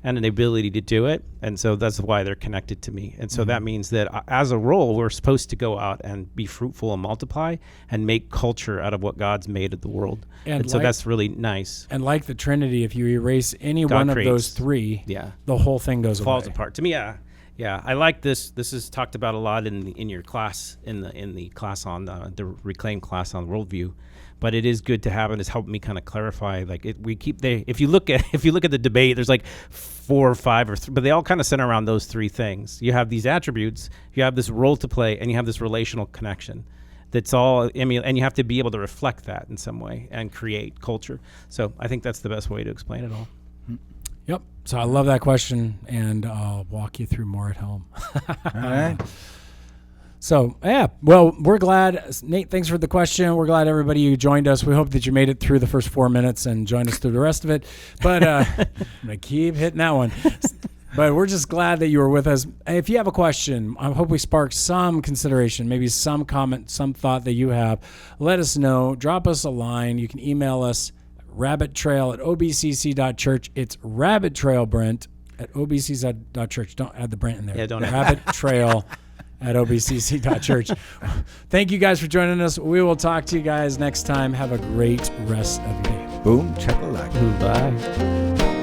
and an ability to do it. And so that's why they're connected to me. And so that means that as a role, we're supposed to go out and be fruitful and multiply and make culture out of what God's made of the world. And so that's really nice. And like the Trinity, if you erase any God one creates. of those three, the whole thing falls away. apart. To me, yeah. I like this. This is talked about a lot in your class, in the class on the Reclaim class on worldview. But it is good to have, and it's helped me kind of clarify. Like if you look at the debate, there's like 4 or 5 or 3, but they all kind of center around those 3 things. You have these attributes, you have this role to play, and you have this relational connection. That's all, and you have to be able to reflect that in some way and create culture. So I think that's the best way to explain it all. Yep. So I love that question, and I'll walk you through more at home. All right. So, yeah, well, we're glad. Nate, thanks for the question. We're glad everybody who joined us. We hope that you made it through the first 4 minutes and joined us through the rest of it. But I'm going to keep hitting that one. But we're just glad that you were with us. If you have a question, I hope we sparked some consideration, maybe some comment, some thought that you have. Let us know. Drop us a line. You can email us rabbittrail@obcc.church. It's rabbittrail@obcc.church. Don't add the Brent in there. Yeah, don't rabbittrail@obcc.church. Thank you guys for joining us. We will talk to you guys next time. Have a great rest of your day. Boom, check-a-lack. Bye.